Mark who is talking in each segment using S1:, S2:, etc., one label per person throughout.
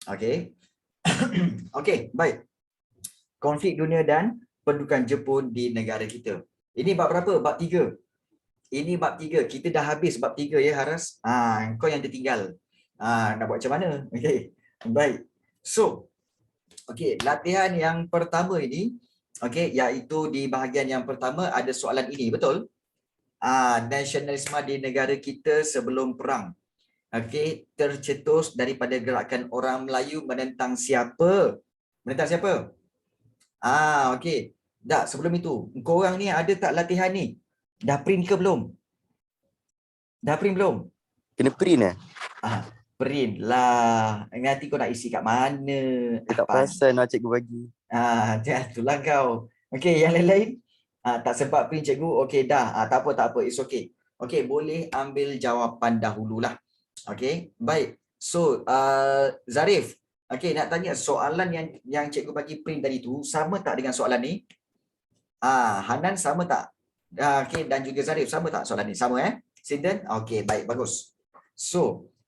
S1: Okey. Okey, baik. Konflik dunia dan pendudukan Jepun di negara kita. Ini bab berapa? Bab 3. Ini bab 3. Kita dah habis bab 3 ya Haras. Kau yang tertinggal. Nak buat macam mana? Okey. Baik. So, okey, latihan yang pertama ini, okey, iaitu di bahagian yang pertama ada soalan ini, betul? Nasionalisme di negara kita sebelum perang. Okey, tercetus daripada gerakan orang Melayu menentang siapa? Menentang siapa? Okey. Tak, sebelum itu, korang ni ada tak latihan ni? Dah print ke belum? Dah print belum?
S2: Kena print eh?
S1: Print lah. Nanti kau nak isi kat mana?
S2: Dia tak perasan lah cikgu bagi.
S1: Itulah kau. Okey, yang lain-lain? Tak sempat print cikgu. Okey, dah. Tak apa. It's okay. Okey, boleh ambil jawapan dahululah. Okey, baik. So, Zarif. Okey, nak tanya soalan yang cikgu bagi print tadi tu sama tak dengan soalan ni? Hanan sama tak? Okey, dan juga Zarif sama tak soalan ni? Sama Sinten? Okey, baik, bagus.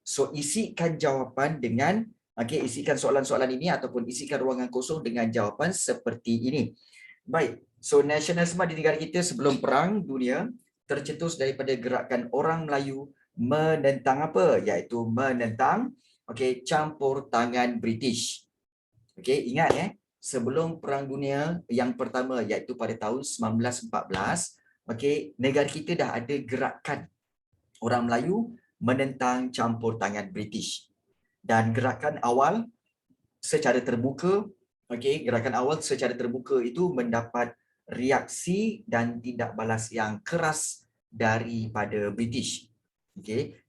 S1: So isikan jawapan dengan isikan soalan-soalan ini ataupun isikan ruangan kosong dengan jawapan seperti ini. Baik. So nasionalisme di negara kita sebelum perang dunia tercetus daripada gerakan orang Melayu menentang apa? Iaitu menentang campur tangan British. Okey, ingat sebelum Perang Dunia yang pertama iaitu pada tahun 1914, negara kita dah ada gerakan orang Melayu menentang campur tangan British. Dan gerakan awal secara terbuka, itu mendapat reaksi dan tindak balas yang keras daripada British.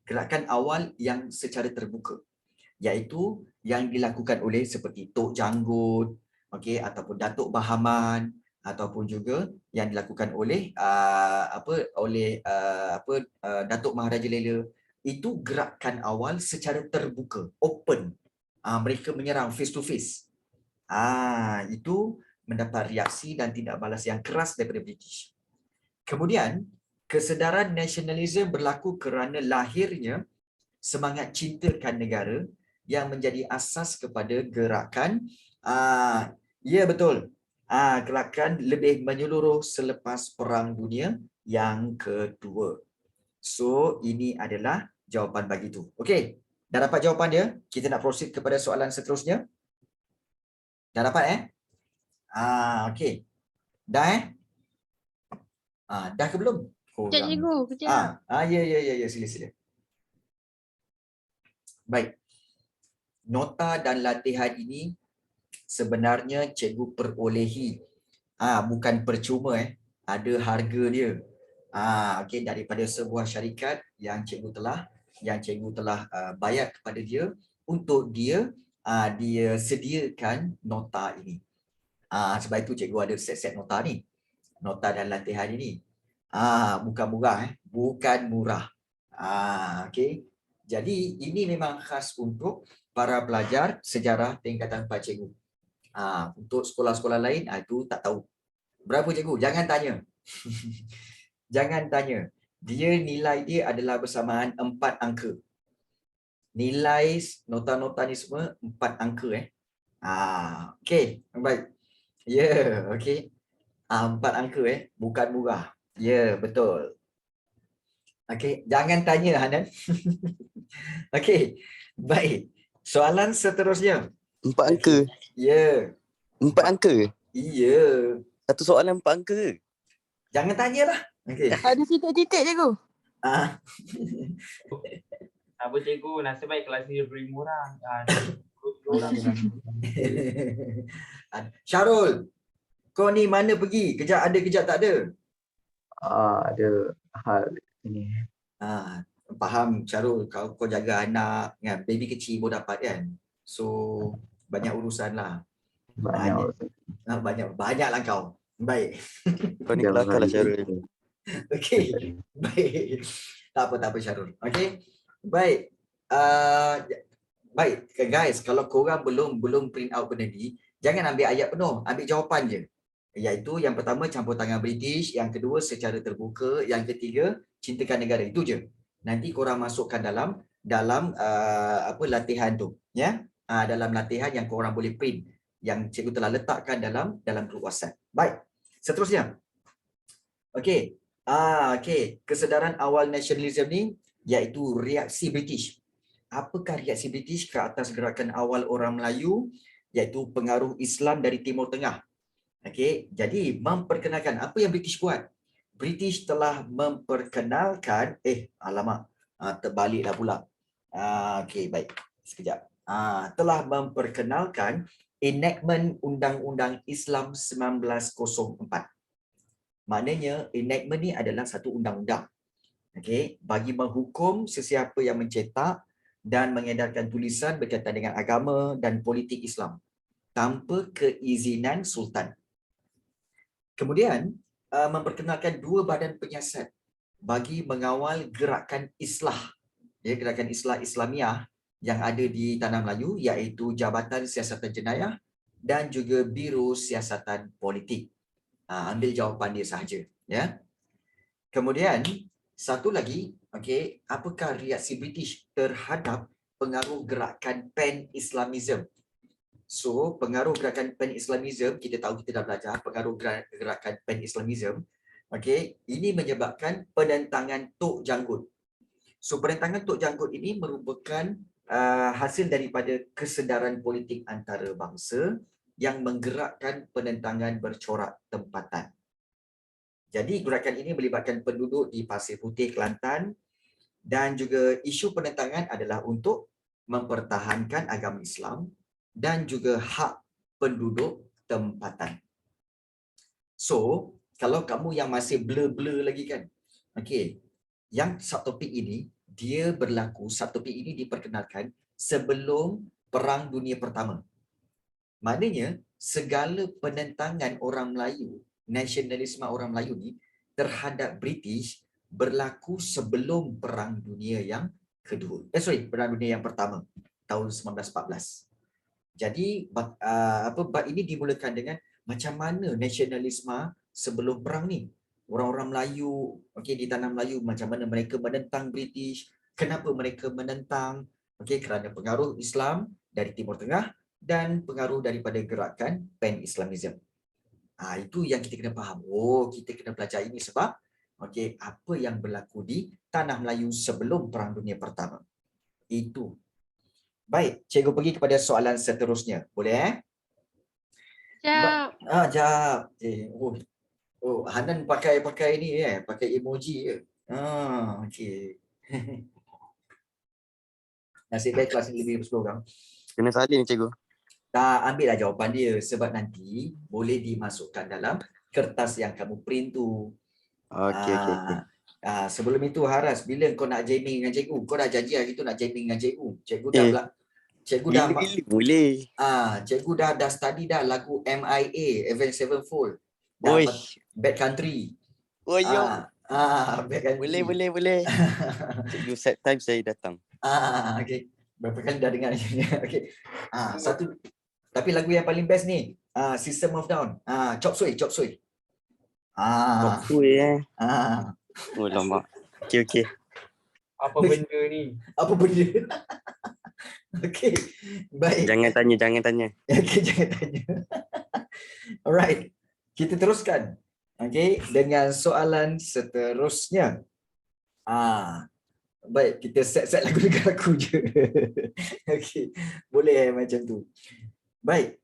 S1: Gerakan awal yang secara terbuka, iaitu yang dilakukan oleh seperti Tok Janggut, ataupun Datuk Bahaman, ataupun juga yang dilakukan oleh Datuk Maharaja Lela. Itu gerakan awal secara terbuka, open. Mereka menyerang face to face. Itu mendapat reaksi dan tindak balas yang keras daripada British. Kemudian, kesedaran nasionalisme berlaku kerana lahirnya semangat cintakan negara yang menjadi asas kepada gerakan betul. Gerakan lebih menyeluruh selepas Perang Dunia yang kedua. So, ini adalah jawapan bagi itu. Okey, dah dapat jawapan dia? Kita nak proceed kepada soalan seterusnya. Dah dapat okey. Dah dah ke belum?
S3: Kejap cikgu, kejap.
S1: Ya, sila. Baik. Nota dan latihan ini sebenarnya cikgu perolehi. Bukan percuma ada harga dia. Daripada sebuah syarikat yang cikgu telah bayar kepada dia untuk dia sediakan nota ini. Sebab itu cikgu ada set-set nota ni. Nota dan latihan ini. Bukan murah bukan murah. Okey. Jadi ini memang khas untuk para pelajar sejarah tingkatan 4 cikgu. Untuk sekolah-sekolah lain itu tak tahu. Berapa cikgu? Jangan tanya. Jangan tanya. Nilai dia adalah bersamaan 4 angka. Nilai nota-nota ni semua 4 angka okey, baik. Okey. 4 angka bukan murah. Betul. Okey, jangan tanya Hanan. Okey, baik. Soalan seterusnya.
S2: 4 angka? 4 angka?
S1: Ya.
S2: Satu soalan 4 angka ke?
S1: Jangan tanyalah. Okey.
S3: Ada titik-titik cikgu.
S4: Apa cikgu, nasib baik kelas ni beri murah.
S1: Syarul, kau ni mana pergi? Kejap ada, kejap tak ada?
S5: Ada hal ini.
S1: Faham Syarul, kau jaga anak kan, baby kecil pun dapat kan. So banyak urusan lah. Banyaklah kau. Baik.
S2: Kau ni kelakar lah Syarul.
S1: Okey. Baik. Tak apa Syarul. Okey. Baik. Baik guys, kalau korang belum print out benda ni, jangan ambil ayat penuh, ambil jawapan je. Iaitu yang pertama campur tangan British, yang kedua secara terbuka, yang ketiga cintakan negara. Itu je. Nanti korang masukkan dalam latihan tu, ya. dalam latihan yang korang boleh print, yang cikgu telah letakkan dalam grup WhatsApp. Baik, seterusnya. Okey. Okey, kesedaran awal nasionalisme ni iaitu reaksi British. Apakah reaksi British ke atas gerakan awal orang Melayu, iaitu pengaruh Islam dari Timur Tengah? Okey, jadi memperkenalkan apa yang British buat? British telah memperkenalkan terbaliklah pula. Okey, baik. Sekejap. Telah memperkenalkan enactment Undang-Undang Islam 1904. Maknanya enactment ni adalah satu undang-undang, okey, bagi menghukum sesiapa yang mencetak dan mengedarkan tulisan berkaitan dengan agama dan politik Islam tanpa keizinan sultan. Kemudian memperkenalkan dua badan penyiasat bagi mengawal gerakan islah, gerakan islah Islamiah yang ada di Tanah Melayu, iaitu Jabatan Siasatan Jenayah dan juga Biro Siasatan Politik. Ambil jawapan dia sahaja, ya. Kemudian satu lagi, okey, apakah reaksi British terhadap pengaruh gerakan Pan-Islamism? So, pengaruh gerakan Pan-Islamism, kita tahu, kita dah belajar pengaruh gerakan Pan-Islamism. Okey, ini menyebabkan penentangan Tok Janggut. So, penentangan Tok Janggut ini merupakan hasil daripada kesedaran politik antarabangsa yang menggerakkan penentangan bercorak tempatan. Jadi gerakan ini melibatkan penduduk di Pasir Putih, Kelantan, dan juga isu penentangan adalah untuk mempertahankan agama Islam dan juga hak penduduk tempatan. So, kalau kamu yang masih blur-blur lagi kan, okey, yang subtopik ini dia berlaku, subtopik ini diperkenalkan sebelum Perang Dunia Pertama. Maknanya, segala penentangan orang Melayu, nasionalisme orang Melayu ni terhadap British berlaku sebelum Perang Dunia yang kedua. Perang Dunia yang pertama, tahun 1914. Jadi, bab ini dimulakan dengan macam mana nasionalisme sebelum perang ni. Orang-orang Melayu, okey, di Tanah Melayu, macam mana mereka menentang British, kenapa mereka menentang, okey, kerana pengaruh Islam dari Timur Tengah dan pengaruh daripada gerakan Pan-Islamism. Itu yang kita kena faham. Kita kena belajar ini sebab okey, apa yang berlaku di Tanah Melayu sebelum Perang Dunia Pertama. Itu. Baik, cikgu pergi kepada soalan seterusnya. Boleh
S3: Jap.
S1: Jap. Hanan pakai ni pakai emoji je. Okey. Nasib baik kelas ni lebih 10 orang.
S2: Kena salin cikgu.
S1: Tak, ambillah jawapan dia sebab nanti boleh dimasukkan dalam kertas yang kamu print tu.
S2: Okey.
S1: Sebelum itu Haras, bila kau nak jamming dengan cikgu? Kau dah janji hari tu nak jamming dengan cikgu. Cikgu dah
S2: boleh.
S1: Cikgu dah study dah lagu MIA, Avenged Sevenfold. Bad Country. Bad Country.
S2: Boleh. Cikgu set time saya datang.
S1: Okey. Berapa kali dah dengar ni? Okey. Satu. Tapi lagu yang paling best ni, System of Down. Chop Suey.
S2: Chop suey lama. Okey.
S4: Apa benda ni?
S1: Apa benda? Okey. Baik.
S2: Jangan tanya.
S1: Okey, jangan tanya. Alright. Kita teruskan. Okey, dengan soalan seterusnya. Baik, kita set lagu dekat aku je. Okey, boleh macam tu. Baik.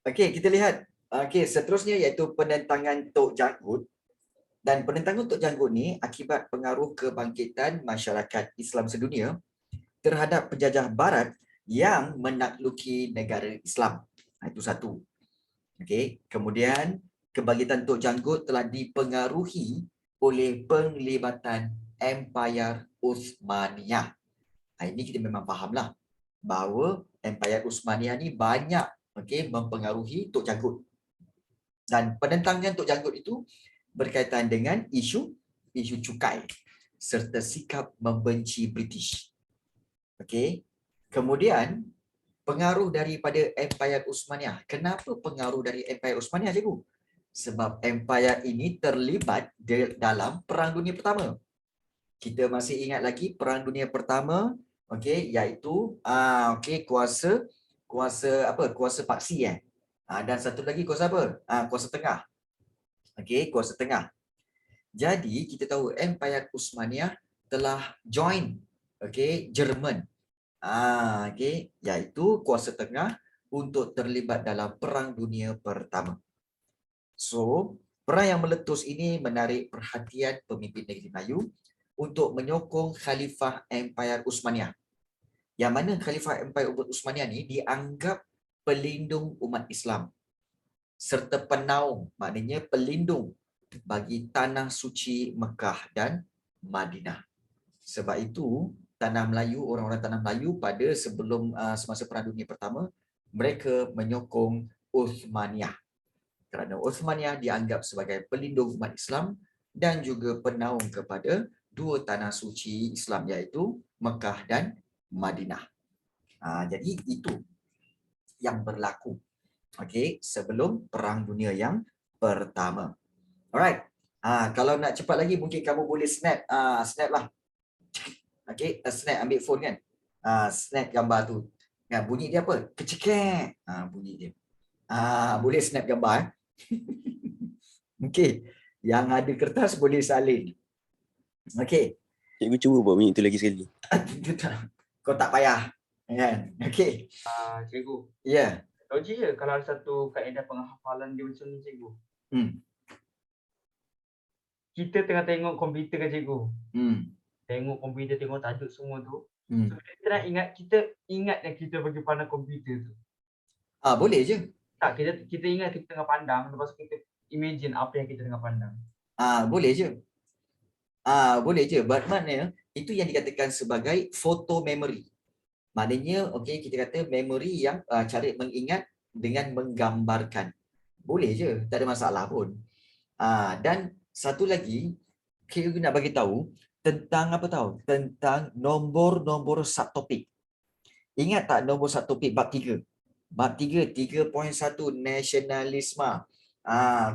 S1: Okey, kita lihat. Okey, seterusnya iaitu penentangan Tok Janggut. Dan penentangan Tok Janggut ni akibat pengaruh kebangkitan masyarakat Islam sedunia terhadap penjajah barat yang menakluki negara Islam. Itu satu. Okey, kemudian kebangkitan Tok Janggut telah dipengaruhi oleh penglibatan Empayar Uthmaniyah. Ini kita memang fahamlah bahawa Empayar Uthmaniyah ni banyak mempengaruhi Tok Janggut. Dan penentangan Tok Janggut itu berkaitan dengan isu cukai serta sikap membenci British. Okey. Kemudian pengaruh daripada Empayar Uthmaniyah. Kenapa pengaruh dari Empayar Uthmaniyah, cikgu? Sebab empayar ini terlibat dalam Perang Dunia Pertama. Kita masih ingat lagi Perang Dunia Pertama, okey, iaitu kuasa kuasa apa? Kuasa paksi dan satu lagi kuasa apa? Kuasa tengah. Okey, kuasa tengah. Jadi kita tahu Empayar Uthmaniyah telah join Jerman. Okey, iaitu kuasa tengah untuk terlibat dalam Perang Dunia Pertama. So, perang yang meletus ini menarik perhatian pemimpin negeri Melayu untuk menyokong Khalifah Empayar Uthmaniyah. Yang mana Khalifah Empayar Uthmaniyah ni dianggap pelindung umat Islam serta penaung, maknanya pelindung bagi tanah suci Mekah dan Madinah. Sebab itu tanah Melayu, orang-orang tanah Melayu pada sebelum semasa Perang Dunia Pertama, mereka menyokong Uthmaniyah. Kerana Uthmaniyah dianggap sebagai pelindung umat Islam dan juga penaung kepada dua tanah suci Islam iaitu Mekah dan Madinah. Jadi itu yang berlaku sebelum Perang Dunia yang Pertama. Alright. Kalau nak cepat lagi mungkin kamu boleh snap lah. Snap, ambil phone kan. Snap gambar tu. Bunyi dia apa? Kecekek. Bunyi dia. Boleh snap gambar Okey. Yang ada kertas boleh salin. Okey.
S2: Cikgu cuba buat bunyi tu lagi sekali.
S1: Kau tak payah. Kan? Okey.
S4: Cikgu.
S1: Ya.
S4: Logik je kalau ada satu kaedah penghafalan dia macam ni, cikgu. Kita tengah tengok komputer kan, cikgu. Tengok komputer, tengok tajuk semua tu. So, kita nak ingat, kita ingat yang kita bagi pandang komputer tu.
S1: Boleh je.
S4: Tak, kita ingat kita tengah pandang, lepas tu kita imagine apa yang kita tengah pandang.
S1: Boleh je. Boleh je. Maknanya itu yang dikatakan sebagai photo memory. Maknanya kita kata memory yang cara mengingat dengan menggambarkan. Boleh je, tak ada masalah pun. Dan satu lagi kita nak bagi tahu tentang apa tahu? Tentang nombor-nombor subtopik. Ingat tak nombor subtopik bab 3? Bab 3 3.1 nasionalisme.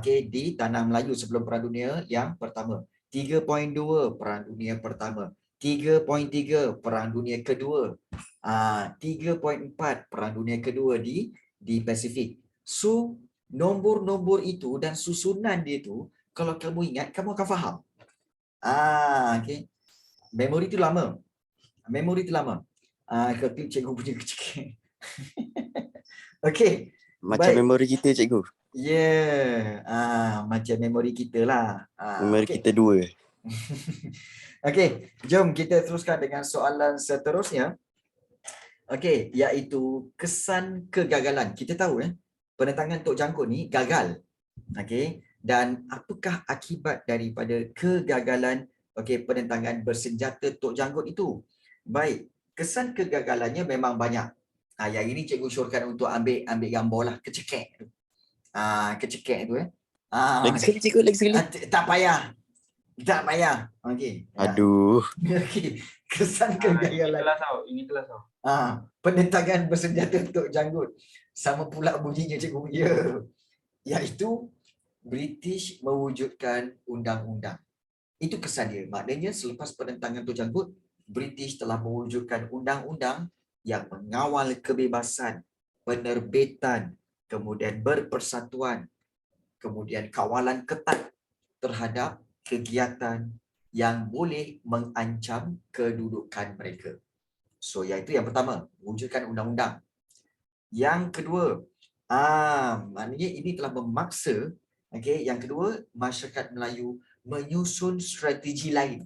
S1: Di tanah Melayu sebelum Perang Dunia yang Pertama. 3.2 Perang Dunia Pertama. 3.3 Perang Dunia Kedua. 3.4 Perang Dunia Kedua di Pasifik. So, nombor-nombor itu dan susunan dia itu, kalau kamu ingat, kamu akan faham. Memori itu lama. Kalau cikgu punya kecil.
S2: Macam memori kita, cikgu.
S1: Macam memori kita lah.
S2: Memori kita dua.
S1: Jom kita teruskan dengan soalan seterusnya. Iaitu kesan kegagalan. Kita tahu penentangan Tok Jangkut ni gagal. Dan apakah akibat daripada kegagalan penentangan bersenjata Tok Jangkut itu? Baik, kesan kegagalannya memang banyak. Yang ini cikgu syorkan untuk ambil gambar lah, kecekek tu. Kecekek tu
S2: Lagi sekali, cikgu, lagi sekali.
S1: Tak payah.
S2: Aduh.
S1: Kesan kegagalan.
S4: Ini kelas tau.
S1: Penentangan bersenjata Tok Jangkut. Sama pula bunyinya, cikgu. Iaitu British mewujudkan undang-undang. Itu kesan dia. Maknanya selepas penentangan Tok Jangkut, British telah mewujudkan undang-undang yang mengawal kebebasan, penerbitan, kemudian berpersatuan, kemudian kawalan ketat terhadap kegiatan yang boleh mengancam kedudukan mereka. So, iaitu yang pertama, wujudkan undang-undang. Yang kedua, maknanya ini telah memaksa, yang kedua, masyarakat Melayu menyusun strategi lain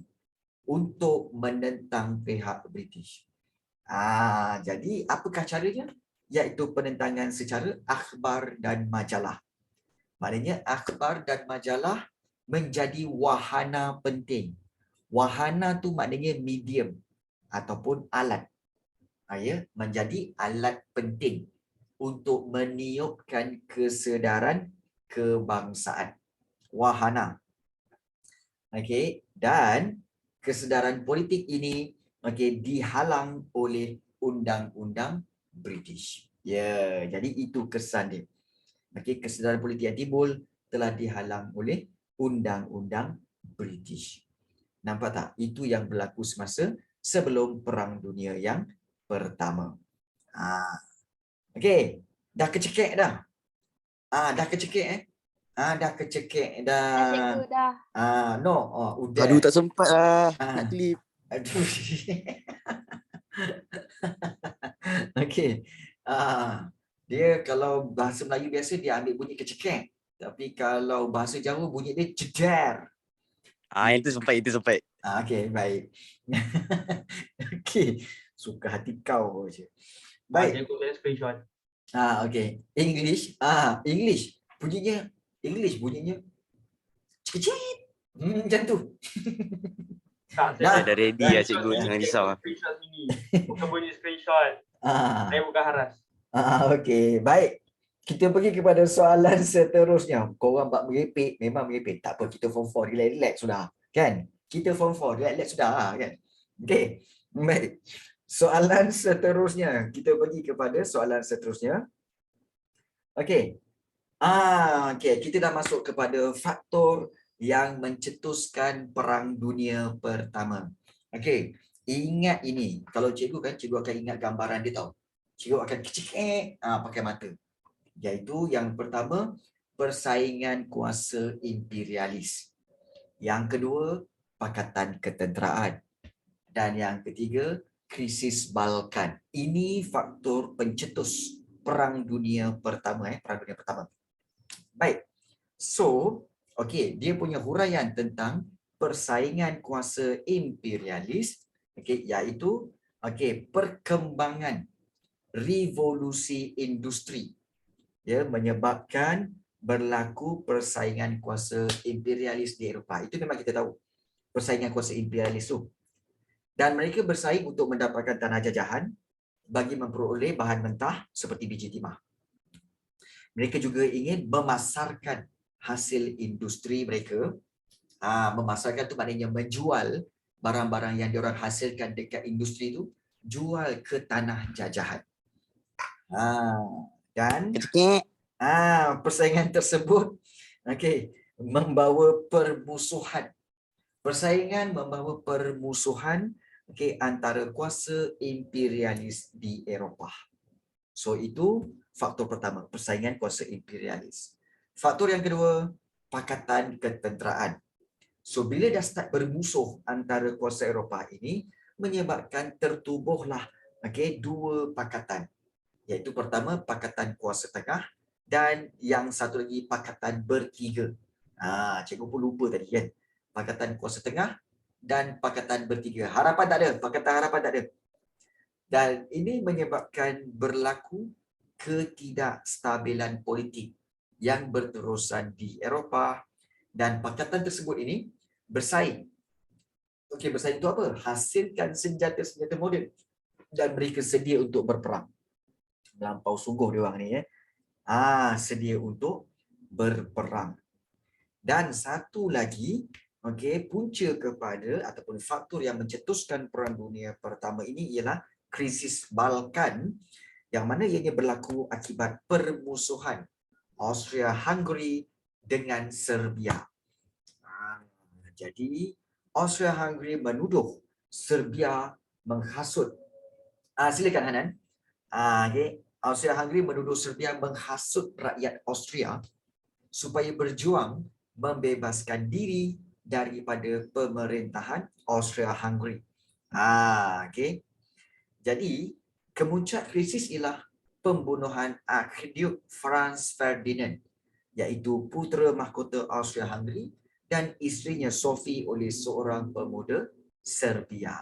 S1: untuk menentang pihak British. Jadi, apakah caranya? Iaitu penentangan secara akhbar dan majalah. Maknanya, akhbar dan majalah menjadi wahana penting. Wahana tu maknanya medium ataupun alat. Menjadi alat penting untuk meniupkan kesedaran kebangsaan. Wahana. Dan kesedaran politik ini dihalang oleh undang-undang British. Jadi itu kesan dia. Kesedaran politik yang timbul telah dihalang oleh undang-undang British. Nampak tak? Itu yang berlaku semasa sebelum Perang Dunia yang Pertama. Okey, dah kecekek dah. Dah kecekek dah kecekek
S3: Dah cikgu
S1: dah.
S3: dah.
S1: No, udah.
S2: Aduh, tak sempat lah.
S1: Ah.
S2: Nak klip.
S1: Aduh. Okey. Dia kalau bahasa Melayu biasa dia ambil bunyi kecekek. Tapi kalau bahasa Jawa bunyi dia ceder.
S2: Itu sempat.
S1: Okey, baik. Okey. Suka hati kau je. Baik.
S4: Cikgu saya screenshot.
S1: Okey. English. English. Bunyinya kecil. Macam tu.
S4: Tak,
S1: Dah.
S2: Dah ready lah cikgu, jangan risau lah.
S4: Screenshot sini. Bukan bunyi screenshot. Saya bukan haras.
S1: Okey, baik. Kita pergi kepada soalan seterusnya. Korang buat merepek, memang merepek. Tak apa, kita form 4, relax sudah. Kan? Kita form 4, relax sudah kan? Okey. Baik. Soalan seterusnya. Kita pergi kepada soalan seterusnya. Okey. Okey, kita dah masuk kepada faktor yang mencetuskan Perang Dunia Pertama. Okey, ingat ini. Kalau cikgu kan, cikgu akan ingat gambaran dia tau. Cikgu akan kecek pakai mata. Iaitu yang pertama, persaingan kuasa imperialis. Yang kedua, Pakatan Ketenteraan. Dan yang ketiga, krisis Balkan. Ini faktor pencetus Perang Dunia Pertama. Perang Dunia Pertama. Baik. So, okey, dia punya huraian tentang persaingan kuasa imperialis, okey, iaitu perkembangan revolusi industri. Ya, menyebabkan berlaku persaingan kuasa imperialis di Eropah. Itu memang kita tahu. Persaingan kuasa imperialis tu. Dan mereka bersaing untuk mendapatkan tanah jajahan bagi memperoleh bahan mentah seperti biji timah. Mereka juga ingin memasarkan hasil industri mereka. Memasarkan tu maknanya menjual barang-barang yang diorang hasilkan dekat industri tu, jual ke tanah jajahan. Dan persaingan tersebut membawa permusuhan. Persaingan membawa permusuhan antara kuasa imperialis di Eropah. So itu faktor pertama, persaingan kuasa imperialis. Faktor yang kedua, Pakatan Ketenteraan. So bila dah start bermusuh antara kuasa Eropah ini, menyebabkan tertubuhlah dua pakatan. Iaitu pertama, Pakatan Kuasa Tengah dan yang satu lagi Pakatan Bertiga. Cikgu pun lupa tadi kan. Pakatan Kuasa Tengah dan Pakatan Bertiga. Harapan tak ada, Pakatan Harapan tak ada. Dan ini menyebabkan berlaku ketidakstabilan politik yang berterusan di Eropah, dan pakatan tersebut ini bersaing. Bersaing itu apa? Hasilkan senjata-senjata moden dan mereka sedia untuk berperang. Melampau sungguh diorang ni sedia untuk berperang. Dan satu lagi, punca kepada ataupun faktor yang mencetuskan Perang Dunia Pertama ini ialah krisis Balkan, yang mana ianya berlaku akibat permusuhan Austria-Hungary dengan Serbia. Jadi Austria-Hungary menuduh Serbia menghasut. Silakan Hanan. Austria-Hungary menuduh Serbia menghasut rakyat Austria supaya berjuang membebaskan diri daripada pemerintahan Austria-Hungary. Jadi kemuncak krisis ialah pembunuhan Archduke Franz Ferdinand, iaitu putera mahkota Austria-Hungary, dan isterinya Sophie oleh seorang pemuda Serbia.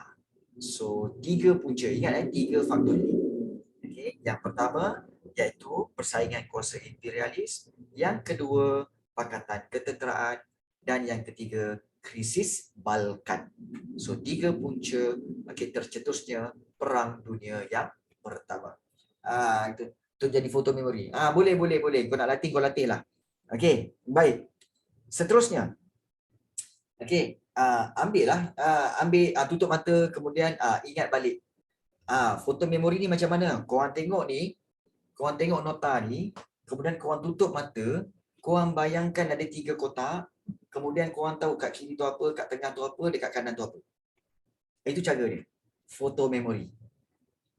S1: So, tiga punca. Ingat tiga faktor ini. Yang pertama iaitu persaingan kuasa imperialis, yang kedua Pakatan Ketenteraan, dan yang ketiga krisis Balkan. So, tiga punca tercetusnya Perang Dunia yang Pertama. Itu jadi foto memori. Boleh. Kau nak latih, kau latih lah. Okey, baik. Seterusnya. Ambil tutup mata, kemudian ingat balik. Foto memori ni macam mana? Korang tengok ni, korang tengok nota ni, kemudian korang tutup mata, korang bayangkan ada 3 kotak, kemudian korang tahu kat kiri tu apa, kat tengah tu apa, dekat kanan tu apa. Itu cara dia. Foto memori.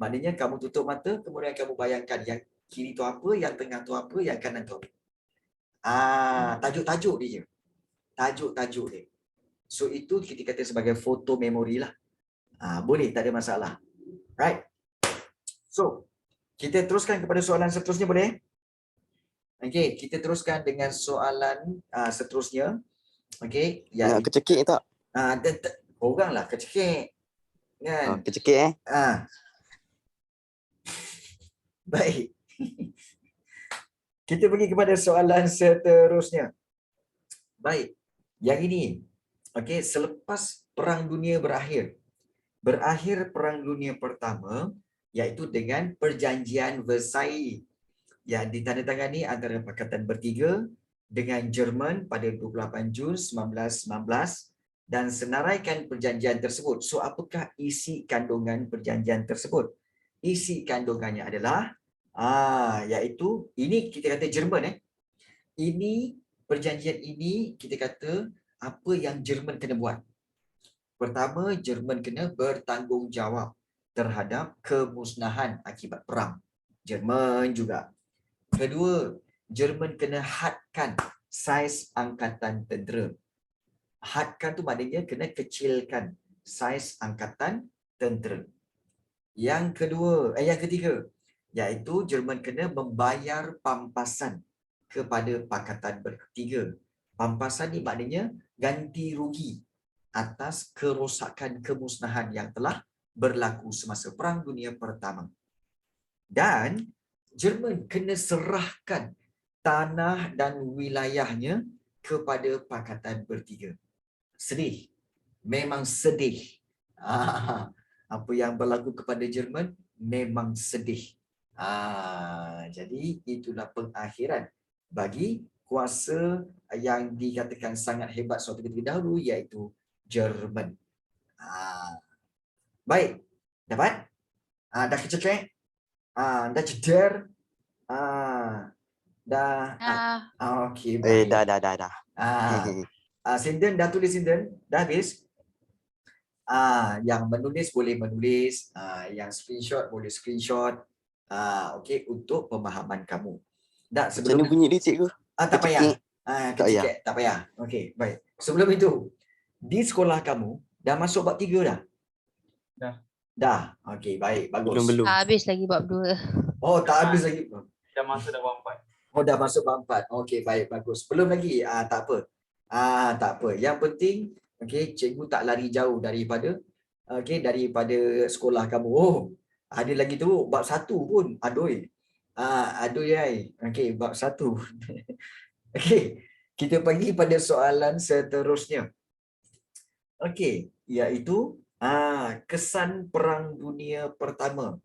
S1: Maknanya kamu tutup mata, kemudian kamu bayangkan yang kiri tu apa, yang tengah tu apa, yang kanan tu apa. Tajuk-tajuk dia. Tajuk-tajuk dia. So itu kita kata sebagai foto memori lah. Boleh, tak ada masalah. Right? So, kita teruskan kepada soalan seterusnya boleh? Okey, kita teruskan dengan soalan seterusnya. Okey,
S2: Nak kecekik tak?
S1: Oranglah kecekik. Kan?
S2: Kecekik
S1: Baik. Kita pergi kepada soalan seterusnya. Baik. Yang ini. Okey, selepas Perang Dunia berakhir Perang Dunia Pertama, iaitu dengan Perjanjian Versailles yang ditandatangani antara Pakatan Bertiga dengan Jerman pada 28 Jun 1919 dan senaraikan perjanjian tersebut. So, apakah isi kandungan perjanjian tersebut? Isi kandungannya adalah iaitu ini kita kata Jerman Ini perjanjian ini kita kata apa yang Jerman kena buat. Pertama, Jerman kena bertanggungjawab terhadap kemusnahan akibat perang. Jerman juga. Kedua, Jerman kena hadkan saiz angkatan tentera. Hadkan tu maknanya kena kecilkan saiz angkatan tentera. Yang ketiga, iaitu Jerman kena membayar pampasan kepada Pakatan Bertiga. Pampasan ni maknanya ganti rugi atas kerosakan kemusnahan yang telah berlaku semasa Perang Dunia Pertama. Dan Jerman kena serahkan tanah dan wilayahnya kepada Pakatan Bertiga. Sedih. Memang sedih. Apa yang berlaku kepada Jerman memang sedih. Jadi itulah pengakhiran bagi kuasa yang dikatakan sangat hebat suatu ketika dahulu, iaitu Jerman. Baik. Dapat? Dah kecekek? Dah ceder? Dah? Okey, baik.
S2: Dah.
S1: Sinden, dah tulis Sinden? Dah habis? Yang menulis boleh menulis. Yang screenshot boleh screenshot. Okey, untuk pemahaman kamu. Dah, sebelum
S2: Macam mana bunyi dia, cikgu?
S1: tak payah.
S2: Kecekik.
S1: Tak payah. Okey, baik. Sebelum itu, di sekolah kamu dah masuk bab 3 dah? Dah. Okey, baik. Bagus.
S2: Belum.
S3: Habis lagi bab 2.
S1: Oh, tak habis lagi.
S4: Dah masuk dah bab 4.
S1: Oh, dah masuk bab 4. Okey, baik. Bagus. Belum lagi? Tak apa. Tak apa. Yang penting, okey, cikgu tak lari jauh daripada sekolah kamu. Oh, ada lagi tu. Bab 1 pun. Aduh. Okey, bab 1. Okey, kita pergi pada soalan seterusnya. Okey, iaitu kesan Perang Dunia Pertama.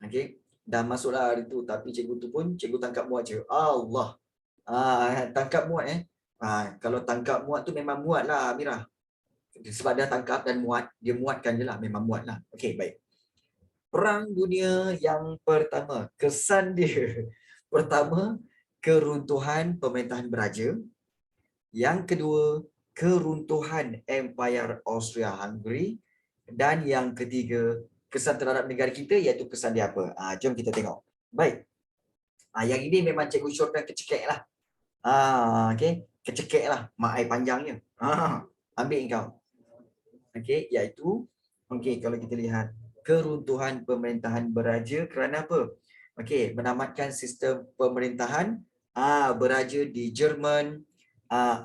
S1: Okey, dah masuklah hari tu, tapi cikgu tu pun cikgu tangkap muat je. Allah. Tangkap muat kalau tangkap muat tu memang muat lah Amirah. Sebab dah tangkap dan muat, dia muatkan je lah, memang muat lah. Okey, baik. Perang Dunia yang Pertama, kesan dia. Pertama, keruntuhan pemerintahan beraja. Yang kedua, keruntuhan Empire Austria-Hungary. Dan yang ketiga, kesan terhadap negara kita, iaitu kesan dia apa? Jom kita tengok. Baik. Yang ini memang cikgu shortkan kecekek lah. Okay. Kecekek lah. Mak air panjangnya. Ambil kau. Okay. Iaitu, kalau kita lihat, keruntuhan pemerintahan beraja kerana apa? Okey, menamatkan sistem pemerintahan beraja di Jerman,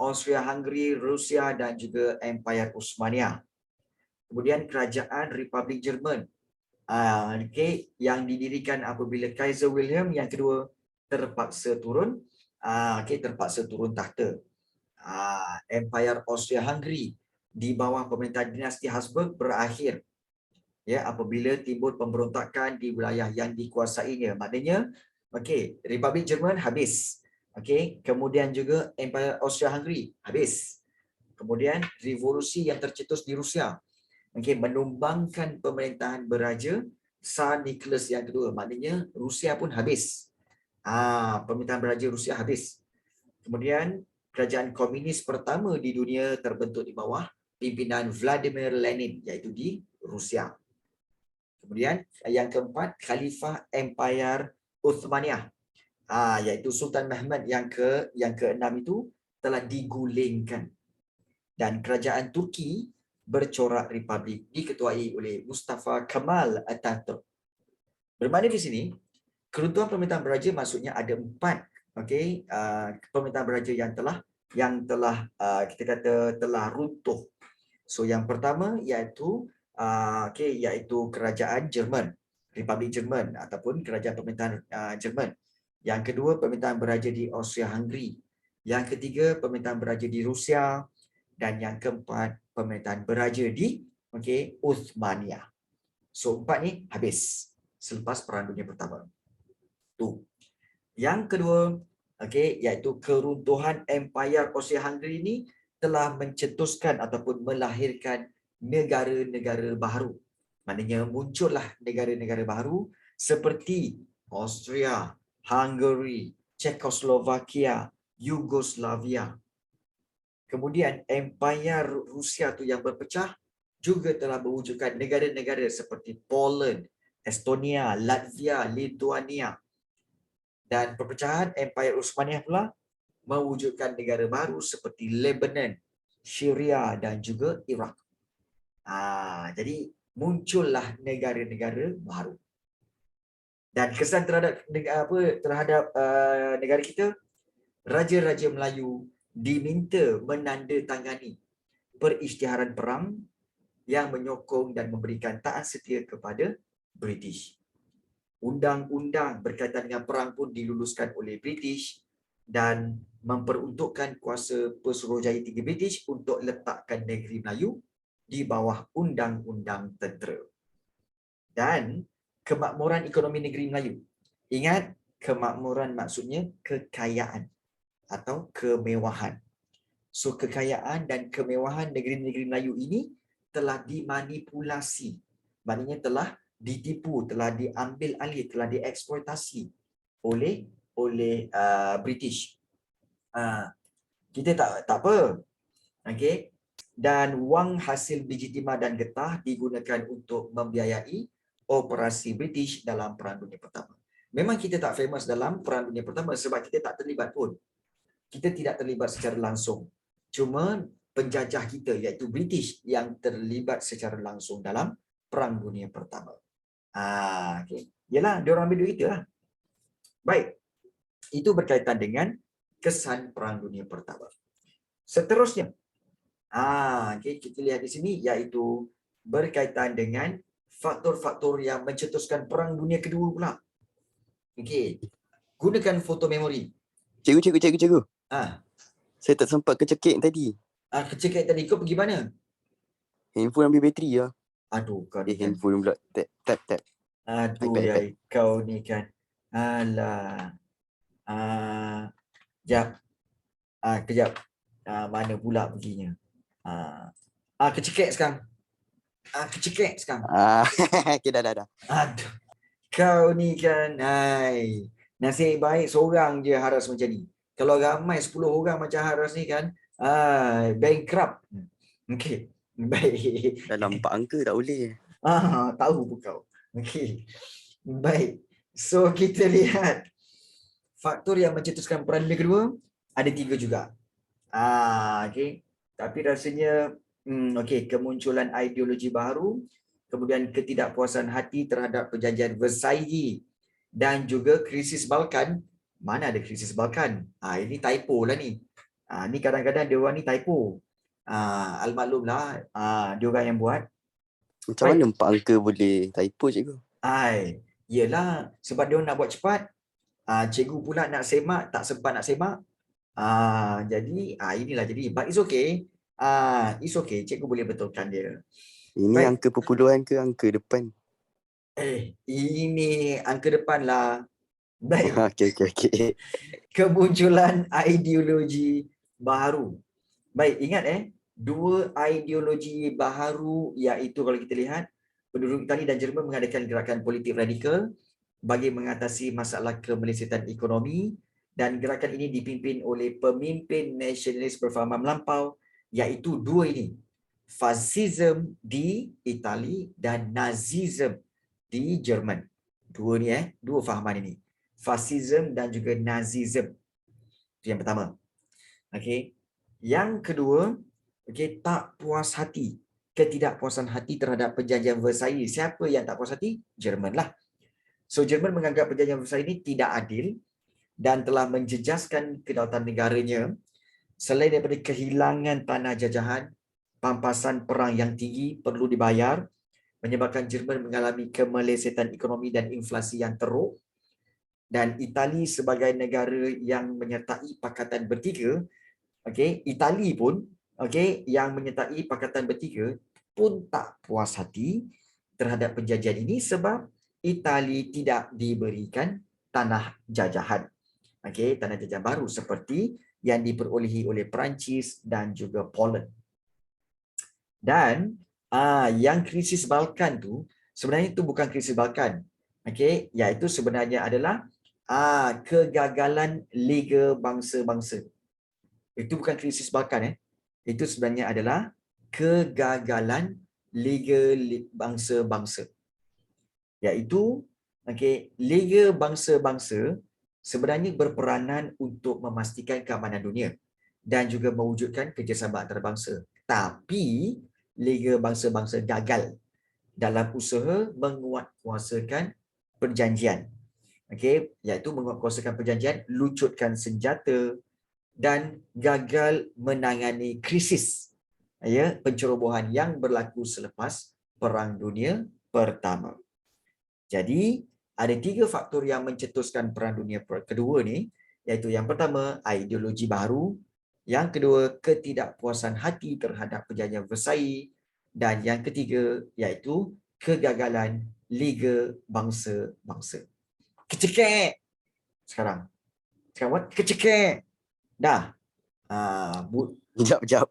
S1: Austria-Hungary, Rusia dan juga Empire Uthmaniyah. Kemudian kerajaan Republik Jerman yang didirikan apabila Kaiser Wilhelm yang kedua terpaksa turun tahta. Empire Austria-Hungary di bawah pemerintahan dinasti Habsburg berakhir apabila timbul pemberontakan di wilayah yang dikuasainya. Maknanya, Republik Jerman habis. Kemudian juga Empire Austria-Hungary habis. Kemudian revolusi yang tercetus di Rusia. Menumbangkan pemerintahan beraja Tsar Nicholas yang kedua. Maknanya Rusia pun habis. Pemerintahan beraja Rusia habis. Kemudian kerajaan komunis pertama di dunia terbentuk di bawah pimpinan Vladimir Lenin, iaitu di Rusia. Kemudian yang keempat, Khalifah Empire Uthmaniyah Iaitu Sultan Mehmed yang ke-6 itu telah digulingkan. Dan kerajaan Turki bercorak republik diketuai oleh Mustafa Kemal Atatürk. Bermakna di sini, keruntuhan pemerintahan beraja maksudnya ada 4 pemerintahan beraja yang telah kita kata telah runtuh. So yang pertama iaitu kerajaan Jerman, Republik Jerman ataupun kerajaan pemerintahan Jerman. Yang kedua, pemerintahan beraja di Austria-Hungary. Yang ketiga, pemerintahan beraja di Rusia. Dan yang keempat, pemerintahan beraja di Uthmaniyah. So 4 ni habis selepas Perang Dunia Pertama. Tu. Yang kedua, iaitu keruntuhan Empayar Austria-Hungary ini telah mencetuskan ataupun melahirkan negara-negara baru. Maknanya muncullah negara-negara baru seperti Austria, Hungary, Czechoslovakia, Yugoslavia. Kemudian Empayar Rusia tu yang berpecah juga telah mewujudkan negara-negara seperti Poland, Estonia, Latvia, Lithuania. Dan perpecahan Empayar Uthmaniyah pula mewujudkan negara baru seperti Lebanon, Syria dan juga Iraq. Jadi muncullah negara-negara baru. Dan kesan terhadap negara kita, raja-raja Melayu diminta menandatangani perisytiharan perang yang menyokong dan memberikan taat setia kepada British. Undang-undang berkaitan dengan perang pun diluluskan oleh British dan memperuntukkan kuasa Pesuruhjaya 3 British untuk letakkan negeri Melayu di bawah undang-undang tentera. Dan kemakmuran ekonomi negeri Melayu. Ingat, kemakmuran maksudnya kekayaan atau kemewahan. So, kekayaan dan kemewahan negeri-negeri Melayu ini telah dimanipulasi. Maknanya telah ditipu, telah diambil alih, telah dieksploitasi oleh British. Kita tak apa. Dan wang hasil biji timah dan getah digunakan untuk membiayai operasi British dalam Perang Dunia Pertama. Memang kita tak famous dalam Perang Dunia Pertama sebab kita tak terlibat pun. Kita tidak terlibat secara langsung. Cuma penjajah kita iaitu British yang terlibat secara langsung dalam Perang Dunia Pertama. Yalah, dia orang ambil duit kita lah. Baik. Itu berkaitan dengan kesan Perang Dunia Pertama. Seterusnya, kita lihat di sini iaitu berkaitan dengan faktor-faktor yang mencetuskan Perang Dunia Kedua pula. Gunakan foto memori.
S2: Cikgu. Saya tak sempat kecekik tadi.
S1: Kecekik tadi, kau pergi mana?
S2: Handphone ambil bateri lah.
S1: Aduh, kau ni kan.
S2: Handphone pula. Tap.
S1: Aduh,
S2: iPad.
S1: Kau ni kan. Alah. Kejap. Mana pula perginya? Kecekik sekarang.
S2: Okay, dah.
S1: Aduh. Kau ni kan. Nasib baik seorang je Haras macam ni. Kalau ramai 10 orang macam Haras ni kan, bankrupt. Okey. Baik.
S2: Dalam 4 angka tak boleh.
S1: Tahu pun kau. Okey. Baik. So kita lihat faktor yang mencetuskan Perang Dunia Kedua ada 3 juga. Okey. Tapi rasanya kemunculan ideologi baru, kemudian ketidakpuasan hati terhadap perjanjian Versailles dan juga krisis Balkan. Mana ada krisis Balkan? Ini typo lah ni. Ni kadang-kadang dia orang ni typo. Almaklumlah, dia orang yang buat.
S2: Macam mana 4 angka boleh typo, cikgu?
S1: Yelah, sebab dia orang nak buat cepat. Cikgu pula nak semak, tak sempat nak semak. Jadi, inilah jadi. But it's okay. It's okay, cikgu boleh betulkan dia.
S2: Ini baik. Angka perpuluhan ke angka depan?
S1: Ini angka depan lah. Baik.
S2: Okay.
S1: Kemunculan ideologi baru. Baik, ingat 2 ideologi baru iaitu kalau kita lihat, penduduk Itali dan Jerman mengadakan gerakan politik radikal bagi mengatasi masalah kemelesetan ekonomi, dan gerakan ini dipimpin oleh pemimpin nasionalis berfaham melampau iaitu 2 ini. Fasism di Itali dan Nazism di Jerman. 2 ni 2 fahaman ini. fasism dan juga Nazism. Itu yang pertama. Okey. Yang kedua, okey, tak puas hati, ketidakpuasan hati terhadap perjanjian Versailles. Siapa yang tak puas hati? Jerman lah. So Jerman menganggap perjanjian Versailles ini tidak adil dan telah menjejaskan kedaulatan negaranya. Selain daripada kehilangan tanah jajahan, pampasan perang yang tinggi perlu dibayar, menyebabkan Jerman mengalami kemelesetan ekonomi dan inflasi yang teruk. Dan Itali sebagai negara yang menyertai Pakatan Bertiga, okey, Itali pun, okey, yang menyertai Pakatan Bertiga pun tak puas hati terhadap perjanjian ini sebab Itali tidak diberikan tanah jajahan. Okey, tanah jajahan baru seperti yang diperolehi oleh Perancis dan juga Poland. Dan yang krisis Balkan tu sebenarnya itu bukan krisis Balkan. Okey, iaitu sebenarnya adalah kegagalan Liga Bangsa-Bangsa. Itu bukan krisis Balkan Itu sebenarnya adalah kegagalan Liga Bangsa-Bangsa. Iaitu Liga Bangsa-Bangsa sebenarnya berperanan untuk memastikan keamanan dunia dan juga mewujudkan kerjasama antarabangsa. Tapi Liga Bangsa-Bangsa gagal dalam usaha menguatkuasakan perjanjian. Iaitu menguatkuasakan perjanjian, lucutkan senjata dan gagal menangani krisis pencerobohan yang berlaku selepas Perang Dunia Pertama. Jadi ada 3 faktor yang mencetuskan Perang Dunia Kedua ni, iaitu yang pertama ideologi baru, yang kedua ketidakpuasan hati terhadap perjanjian Versailles, dan yang ketiga iaitu kegagalan Liga Bangsa-Bangsa. Kecekek. Sekarang what? Kecekek. Dah.
S2: Sekejap.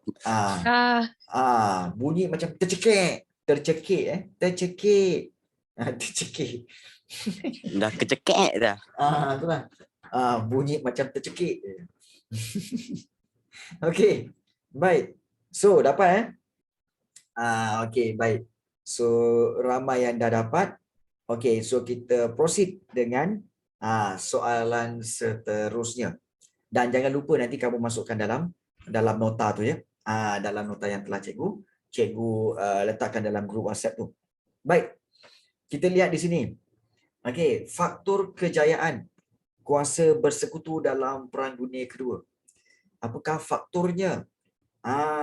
S1: Bunyi macam tercekik. Tercekik. Tercekik.
S2: Dah kecekek dah.
S1: Itulah. Bunyi macam tercekik. Okey. Baik. So, dapat okey, baik. So, ramai yang dah dapat. Okey, so kita proceed dengan soalan seterusnya. Dan jangan lupa nanti kamu masukkan dalam nota tu ya. Dalam nota yang telah cikgu letakkan dalam grup WhatsApp tu. Baik. Kita lihat di sini. Okey, faktor kejayaan kuasa bersekutu dalam Perang Dunia Kedua. Apakah faktornya?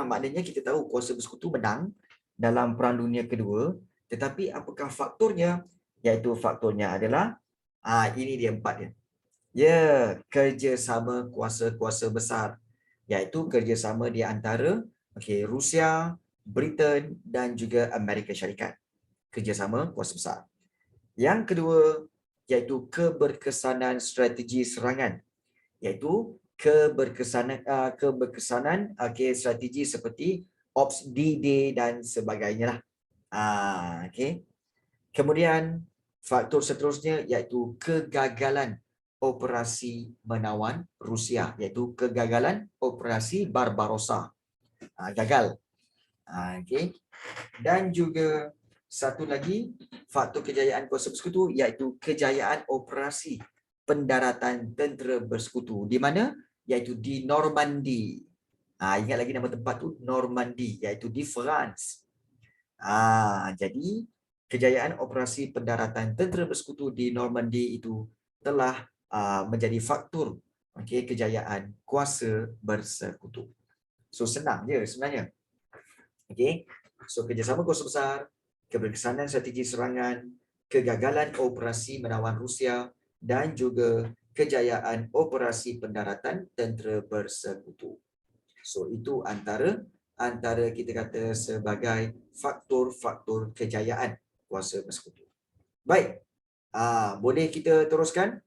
S1: Maknanya kita tahu kuasa bersekutu menang dalam Perang Dunia Kedua, tetapi apakah faktornya? Iaitu faktornya adalah ini dia 4 dia. Ya, kerjasama kuasa-kuasa besar, iaitu kerjasama di antara Rusia, Britain dan juga Amerika Syarikat. Kerjasama kuasa besar. Yang kedua iaitu keberkesanan strategi serangan, iaitu keberkesanan strategi seperti Ops D-Day dan sebagainya lah. Kemudian faktor seterusnya iaitu kegagalan operasi menawan Rusia, iaitu kegagalan operasi Barbarossa. Gagal. Dan juga satu lagi faktor kejayaan kuasa bersekutu iaitu kejayaan operasi pendaratan tentera bersekutu. Di mana? Iaitu di Normandy. Ingat lagi nama tempat tu? Normandy, iaitu di France. Jadi kejayaan operasi pendaratan tentera bersekutu di Normandy itu telah menjadi faktor kejayaan kuasa bersekutu. So senang je sebenarnya. So kerjasama kuasa besar, keberkesanan strategi serangan, kegagalan operasi menawan Rusia dan juga kejayaan operasi pendaratan tentera bersekutu. So itu antara kita kata sebagai faktor-faktor kejayaan kuasa bersekutu. Baik. Boleh kita teruskan?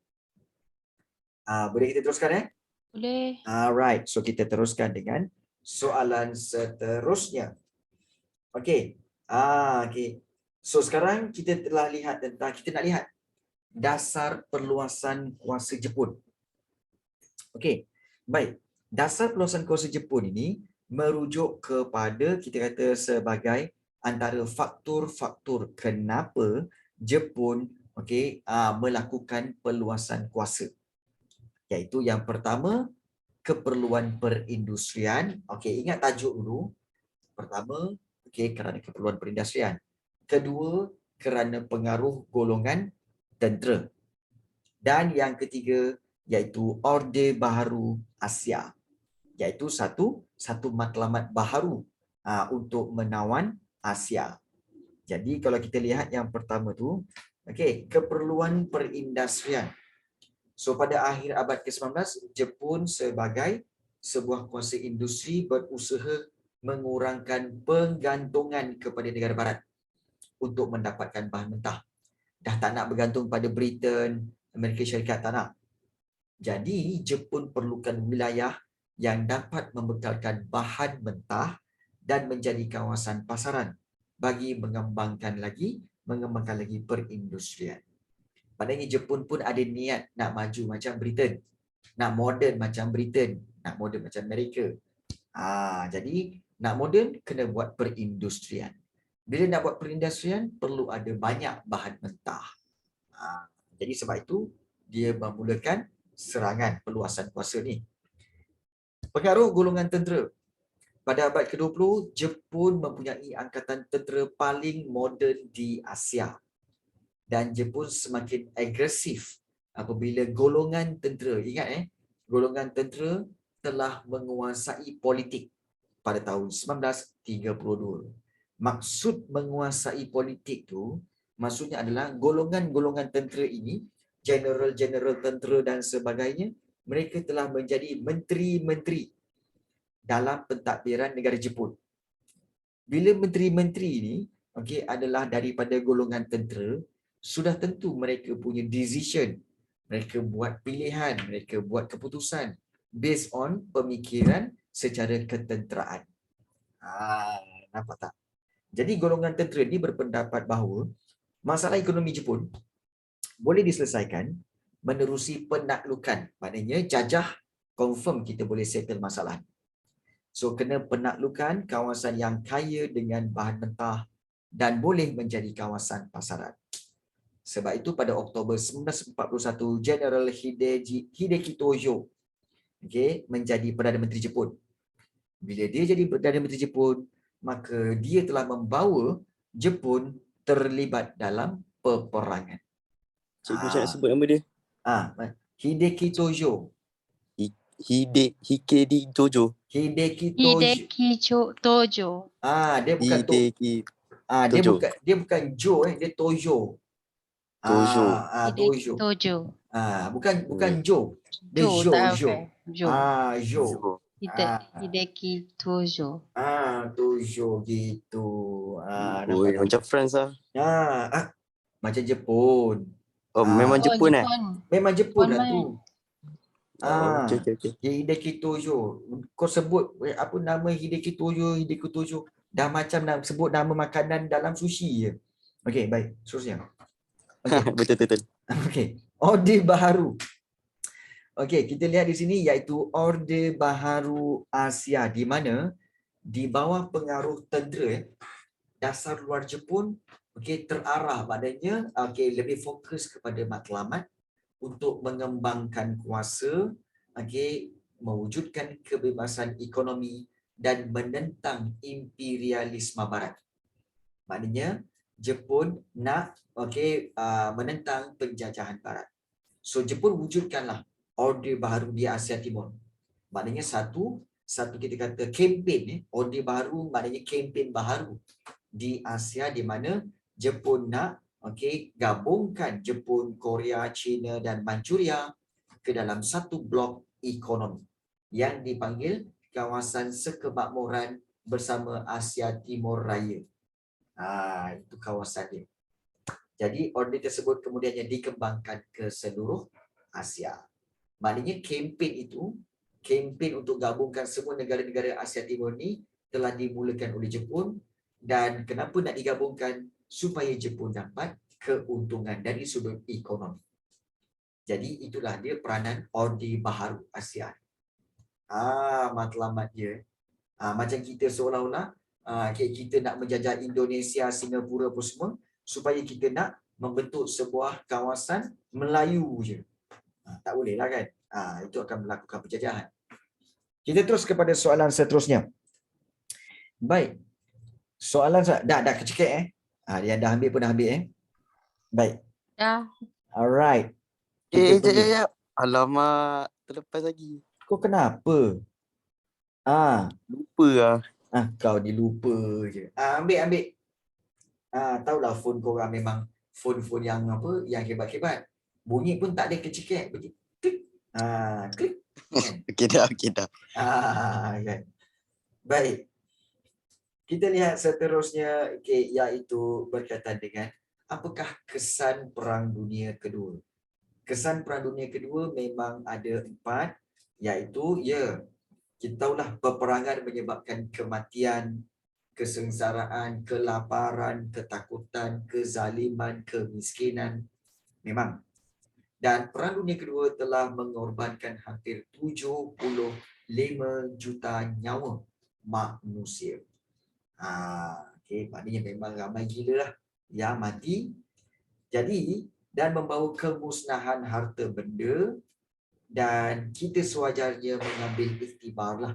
S1: Boleh kita teruskan
S3: Boleh.
S1: Alright. So kita teruskan dengan soalan seterusnya. Okey. Okey. So sekarang kita telah lihat kita nak lihat dasar perluasan kuasa Jepun. Okey. Baik. Dasar perluasan kuasa Jepun ini merujuk kepada kita kata sebagai antara faktor-faktor kenapa Jepun melakukan peluasan kuasa. Iaitu yang pertama, keperluan perindustrian. Ingat tajuk dulu. Pertama, kerana keperluan perindustrian. Kedua, kerana pengaruh golongan tentera. Dan yang ketiga, iaitu Orde Baharu Asia. Iaitu satu matlamat baharu untuk menawan Asia. Jadi kalau kita lihat yang pertama tu, keperluan perindustrian. So pada akhir abad ke-19, Jepun sebagai sebuah kuasa industri berusaha mengurangkan penggantungan kepada negara barat untuk mendapatkan bahan mentah. Dah tak nak bergantung pada Britain, Amerika Syarikat, tak nak. Jadi Jepun perlukan wilayah yang dapat membekalkan bahan mentah dan menjadi kawasan pasaran bagi mengembangkan lagi perindustrian. Maknanya Jepun pun ada niat nak maju macam Britain, nak moden macam Britain, nak moden macam Amerika. Jadi nak moden kena buat perindustrian. Bila nak buat perindustrian perlu ada banyak bahan mentah. Jadi sebab itu dia memulakan serangan peluasan kuasa ni. Pengaruh golongan tentera. Pada abad ke-20, Jepun mempunyai angkatan tentera paling moden di Asia. Dan Jepun semakin agresif apabila golongan tentera, ingat golongan tentera telah menguasai politik pada tahun 1932. Maksud menguasai politik tu, maksudnya adalah golongan-golongan tentera ini, general-general tentera dan sebagainya, mereka telah menjadi menteri-menteri dalam pentadbiran negara Jepun. Bila menteri-menteri ini adalah daripada golongan tentera, sudah tentu mereka punya decision, mereka buat pilihan, mereka buat keputusan based on pemikiran secara ketenteraan. Nampak tak? Jadi golongan tentera ini berpendapat bahawa masalah ekonomi Jepun boleh diselesaikan menerusi penaklukan. Maknanya jajah, confirm kita boleh settle masalah. So kena penaklukan kawasan yang kaya dengan bahan mentah dan boleh menjadi kawasan pasaran. Sebab itu pada Oktober 1941, General Hideki Tojo menjadi Perdana Menteri Jepun. Bila dia jadi Perdana Menteri Jepun, maka dia telah membawa Jepun terlibat dalam peperangan.
S2: Cikgu macam nak sebut nama dia?
S1: Hideki Tojo.
S2: Hideki Tojo.
S1: Hideki Tojo. Dia bukan dia bukan Jo, dia Tojo.
S3: Tojo.
S1: Bukan Jo. Dia Jo.
S3: Hideki Tojo.
S1: Tojo gitu.
S2: Macam France lah.
S1: Macam Jepun.
S2: Memang Jepun
S1: Memang Jepun lah tu.
S2: Okay.
S1: Hideki Tojo. Kau sebut apa nama Hideki Tojo. Dah macam nak sebut nama makanan dalam sushi je. Okey, baik. Seterusnya.
S2: Betul.
S1: Orde Baharu. Kita lihat di sini iaitu Orde Baharu Asia, di mana di bawah pengaruh tentera dasar luar Jepun terarah, maknanya lebih fokus kepada matlamat untuk mengembangkan kuasa, mewujudkan kebebasan ekonomi dan menentang imperialisme barat. Maknanya Jepun nak menentang penjajahan barat. So Jepun wujudkanlah Orde Baharu di Asia Timur. Maknanya satu kita kata kempen, Orde Baharu maknanya kempen baharu di Asia, di mana Jepun nak gabungkan Jepun, Korea, China dan Manchuria ke dalam satu blok ekonomi yang dipanggil kawasan sekemakmuran bersama Asia Timur Raya. Itu kawasan dia. Jadi orde tersebut kemudiannya dikembangkan ke seluruh Asia. Maknanya kempen untuk gabungkan semua negara-negara Asia Timur ni telah dimulakan oleh Jepun. Dan kenapa nak digabungkan? Supaya Jepun dapat keuntungan dari sudut ekonomi. Jadi itulah dia peranan Orde Baharu Asia. Matlamat dia. Macam kita seolah-olah kita nak menjajah Indonesia, Singapura apa semua, supaya kita nak membentuk sebuah kawasan Melayu je. Tak boleh lah kan. Itu akan melakukan penjajahan. Kita terus kepada soalan seterusnya. Baik. Soalan dah kecekek Dia dah ambil pun dah ambil Baik.
S3: Dah.
S1: Alright. Kita pergi.
S2: Sekejap. Alamak, terlepas lagi.
S1: Kau kenapa?
S2: Lupa lah.
S1: Kau dilupa je. Ambil. Tahulah phone korang memang phone yang apa, yang hebat-hebat. Bunyi pun tak ada kecekek. Bunyi klik. Klik.
S2: Okey dah.
S1: Kan. Baik. Kita lihat seterusnya, iaitu berkaitan dengan apakah kesan Perang Dunia Kedua. Kesan Perang Dunia Kedua memang ada 4, iaitu kita tahulah peperangan menyebabkan kematian, kesengsaraan, kelaparan, ketakutan, kezaliman, kemiskinan. Memang. Dan Perang Dunia Kedua telah mengorbankan hampir 75 juta nyawa manusia. Maknanya memang ramai gila lah yang mati. Jadi, dan membawa kemusnahan harta benda, dan kita sewajarnya mengambil iktibarlah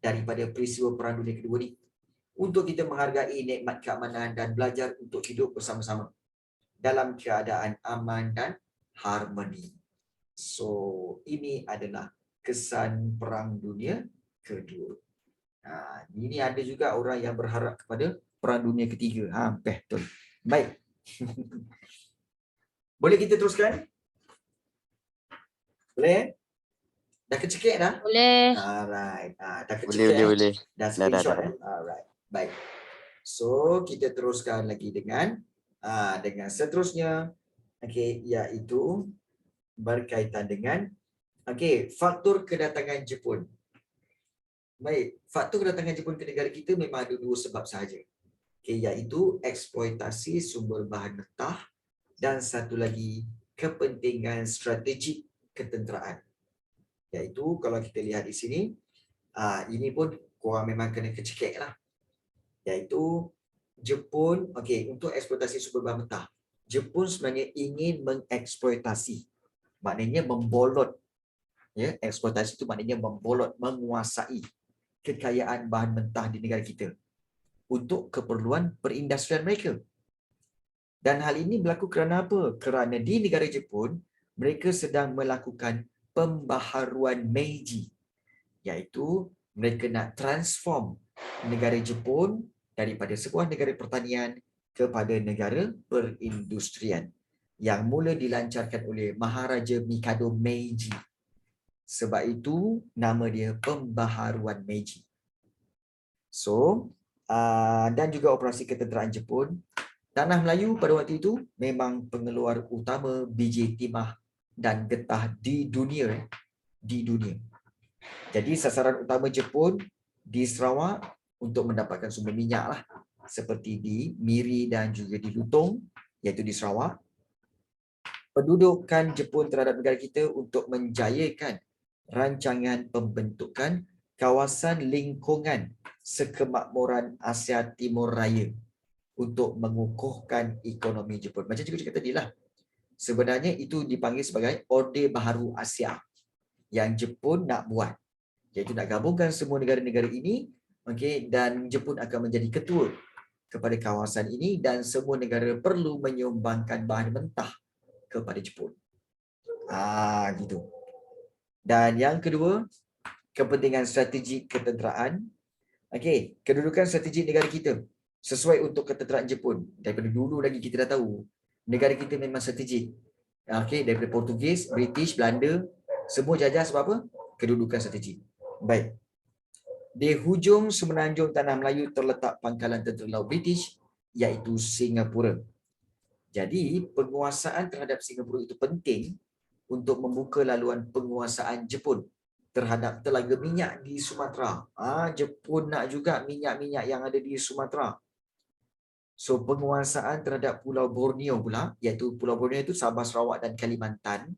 S1: daripada peristiwa Perang Dunia Kedua ni untuk kita menghargai nikmat keamanan dan belajar untuk hidup bersama-sama dalam keadaan aman dan harmoni. So, ini adalah kesan Perang Dunia Kedua. Ini ada juga orang yang berharap kepada Perang Dunia Ketiga. Betul. Baik. Boleh kita teruskan? Boleh? Dah kecekek dah?
S3: Boleh.
S1: Alright. Dah kecekek.
S2: Boleh.
S1: Dah screenshot.
S2: Dah.
S1: Alright. Baik. So, kita teruskan lagi dengan seterusnya. Iaitu berkaitan dengan faktor kedatangan Jepun. Baik, faktor kedatangan Jepun ke negara kita memang ada 2 sebab sahaja. Iaitu eksploitasi sumber bahan mentah dan satu lagi kepentingan strategik ketenteraan. Iaitu kalau kita lihat di sini, ini pun korang memang kena kecekek lah. Iaitu Jepun, untuk eksploitasi sumber bahan mentah. Jepun sebenarnya ingin mengeksploitasi, maknanya membolot. Eksploitasi itu maknanya membolot, menguasai kekayaan bahan mentah di negara kita untuk keperluan perindustrian mereka. Dan hal ini berlaku kerana apa? Kerana di negara Jepun, mereka sedang melakukan pembaharuan Meiji, iaitu mereka nak transform negara Jepun daripada sebuah negara pertanian kepada negara perindustrian yang mula dilancarkan oleh Maharaja Mikado Meiji. Sebab itu nama dia pembaharuan Meiji. So, dan juga operasi ketenteraan Jepun, tanah Melayu pada waktu itu memang pengeluar utama biji timah dan getah di dunia. Jadi sasaran utama Jepun di Sarawak untuk mendapatkan sumber minyak lah, seperti di Miri dan juga di Lutong, iaitu di Sarawak. Pendudukan Jepun terhadap negara kita untuk menjayakan rancangan pembentukan kawasan lingkungan sekemakmuran Asia Timur Raya untuk mengukuhkan ekonomi Jepun. Macam cikgu cakap tadi lah, sebenarnya itu dipanggil sebagai Orde Baharu Asia yang Jepun nak buat, iaitu nak gabungkan semua negara-negara ini, dan Jepun akan menjadi ketua kepada kawasan ini dan semua negara perlu menyumbangkan bahan mentah kepada Jepun. Gitu. Dan yang kedua, kepentingan strategik ketenteraan. Kedudukan strategik negara kita sesuai untuk ketenteraan Jepun. Daripada dulu lagi kita dah tahu negara kita memang strategik. Daripada Portugis, British, Belanda, semua jajah sebab apa? Kedudukan strategik. Baik. Di hujung semenanjung tanah Melayu terletak pangkalan tentera laut British, iaitu Singapura. Jadi, penguasaan terhadap Singapura itu penting untuk membuka laluan penguasaan Jepun terhadap telaga minyak di Sumatera. Jepun nak juga minyak-minyak yang ada di Sumatera. So, penguasaan terhadap Pulau Borneo pula, iaitu Pulau Borneo itu Sabah, Sarawak dan Kalimantan,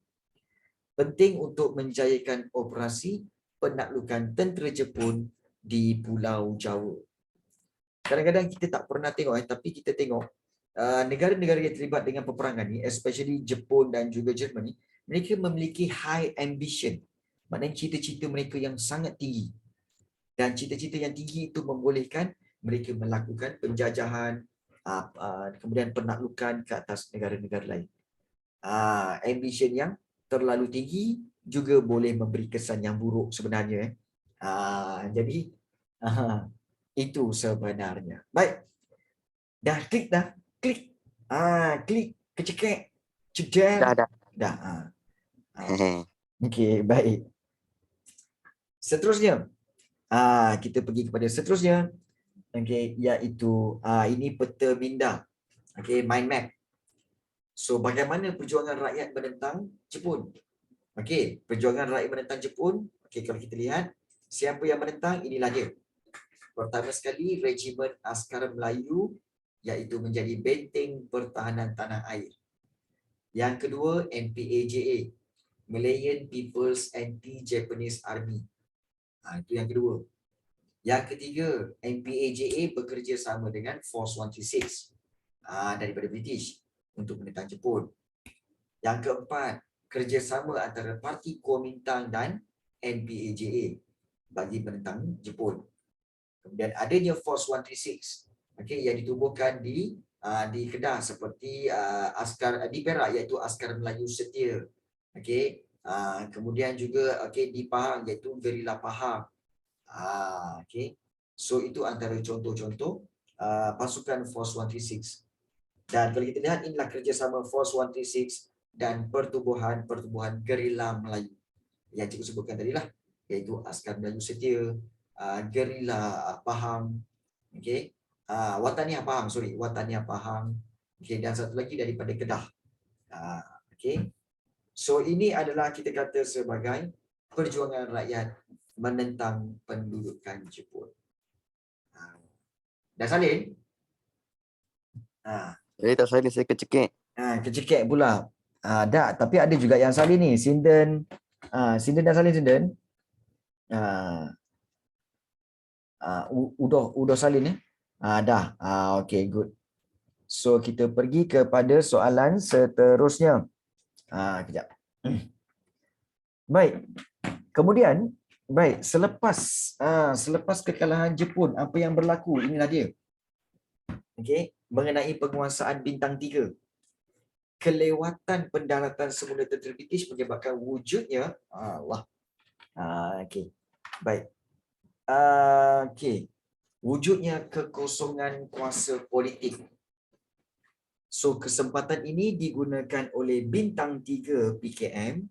S1: penting untuk menjayakan operasi penaklukan tentera Jepun di Pulau Jawa. Kadang-kadang kita tak pernah tengok, tapi kita tengok negara-negara yang terlibat dengan peperangan ni, especially Jepun dan juga Germany, mereka memiliki high ambition. Maknanya cita-cita mereka yang sangat tinggi. Dan cita-cita yang tinggi itu membolehkan mereka melakukan penjajahan, kemudian penaklukan ke atas negara-negara lain. Ambition yang terlalu tinggi juga boleh memberi kesan yang buruk sebenarnya. Jadi itu sebenarnya. Baik. Dah klik dah. Klik. Klik. Kecekek. Cedek.
S2: Dah.
S1: Dah. Okey, baik. Seterusnya. Kita pergi kepada seterusnya. Okey, iaitu ini peta minda. Okey, mind map. So, bagaimana perjuangan rakyat menentang Jepun? Okey, perjuangan rakyat menentang Jepun. Okey, kalau kita lihat, siapa yang menentang? Inilah dia. Pertama sekali, Regimen Askara Melayu, iaitu menjadi benteng pertahanan tanah air. Yang kedua, MPAJA, Malayan People's Anti-Japanese Army. Itu yang kedua. Yang ketiga, MPAJA bekerjasama dengan Force 136 daripada British untuk menentang Jepun. Yang keempat, kerjasama antara Parti Kuomintang dan MPAJA bagi menentang Jepun. Kemudian adanya Force 136, yang ditubuhkan di Kedah seperti askar di Perak, iaitu Askar Melayu Setia. Kemudian juga di Pahang, iaitu Gerila Pahang. So itu antara contoh-contoh pasukan Force 136. Dan kalau kita lihat, inilah kerjasama Force 136 dan pertubuhan Gerila Melayu yang cikgu sebutkan tadi lah, iaitu Askar Melayu Setia, Gerila Pahang, Wataniah Pahang, dan satu lagi daripada Kedah. So ini adalah kita kata sebagai perjuangan rakyat menentang pendudukan Jepun. Dah salin?
S2: Saya tak salin, saya kecekek.
S1: Kecekek pula. Dah, tapi ada juga yang salin ni. Sinden. Sinden dah salin, Sinden? Udah salin ya? Dah. Okay, good. So kita pergi kepada soalan seterusnya. Kejap. Baik. Kemudian, selepas kekalahan Jepun, apa yang berlaku? Inilah dia. Mengenai penguasaan bintang 3. Kelewatan pendaratan semula tentera British menyebabkan wujudnya baik. Wujudnya kekosongan kuasa politik. So kesempatan ini digunakan oleh bintang 3 PKM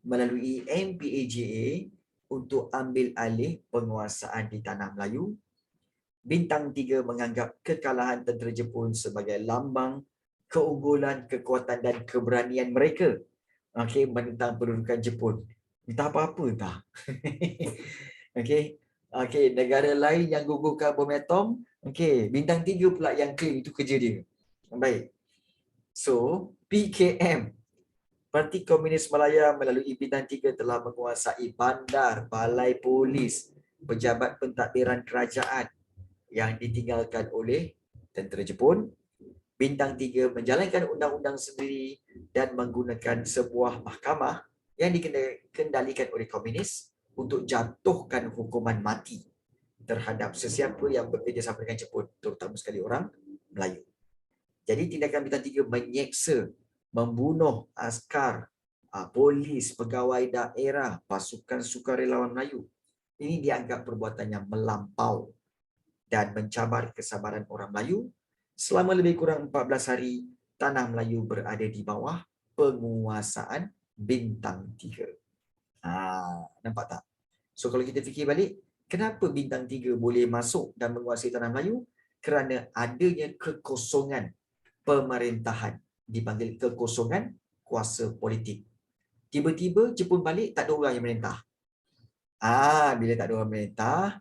S1: melalui MPAJA untuk ambil alih penguasaan di tanah Melayu. Bintang 3 menganggap kekalahan tentera Jepun sebagai lambang keunggulan, kekuatan dan keberanian mereka menentang pendudukan Jepun. Entah apa-apa entah. Negara lain yang gugurkan bom atom, bintang 3 pula yang claim itu kerja dia. Baik. So, PKM, Parti Komunis Malaya melalui bintang 3 telah menguasai bandar, balai polis, pejabat pentadbiran kerajaan yang ditinggalkan oleh tentera Jepun. Bintang 3 menjalankan undang-undang sendiri dan menggunakan sebuah mahkamah yang dikendalikan oleh komunis untuk jatuhkan hukuman mati terhadap sesiapa yang bekerjasama dengan Jepun, terutama sekali orang Melayu. Jadi tindakan bintang 3 menyeksa, membunuh askar, polis, pegawai daerah, pasukan sukarelawan Melayu. Ini dianggap perbuatan yang melampau dan mencabar kesabaran orang Melayu. Selama lebih kurang 14 hari, tanah Melayu berada di bawah penguasaan bintang 3. Nampak tak? So kalau kita fikir balik, kenapa bintang 3 boleh masuk dan menguasai tanah Melayu? Kerana adanya kekosongan pemerintahan, dipanggil kekosongan kuasa politik. Tiba-tiba Jepun balik, tak ada orang yang merintah. Bila tak ada orang merintah,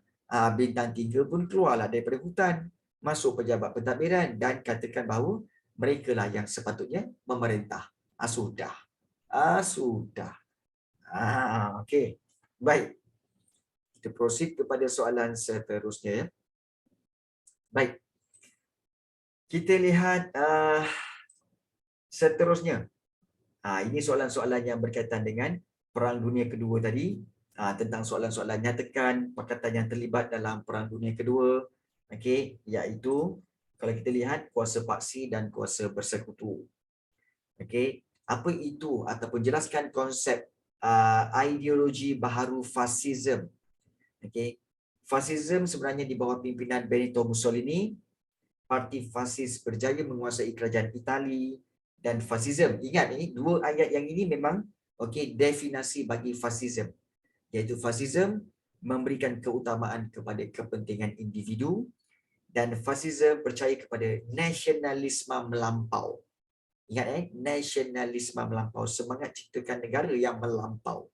S1: bintang 3 pun keluarlah daripada hutan, masuk pejabat pentadbiran dan katakan bahawa mereka lah yang sepatutnya memerintah. Sudah. Okey. Baik. Kita proceed kepada soalan seterusnya ya. Baik. Kita lihat seterusnya. Ini soalan-soalan yang berkaitan dengan Perang Dunia Kedua tadi. Tentang soalan-soalan nyatakan pakatan yang terlibat dalam Perang Dunia Kedua. Okey, iaitu kalau kita lihat kuasa paksi dan kuasa bersekutu. Okey, apa itu ataupun jelaskan konsep ideologi baharu fasism. Okey, fasism sebenarnya di bawah pimpinan Benito Mussolini. Parti fasis berjaya menguasai kerajaan Itali dan fasism. Ingat ini dua ayat yang ini memang okey definisi bagi fasism. Iaitu fasism memberikan keutamaan kepada kepentingan individu dan fasism percaya kepada nasionalisme melampau. Ingat nasionalisme melampau, semangat ciptakan negara yang melampau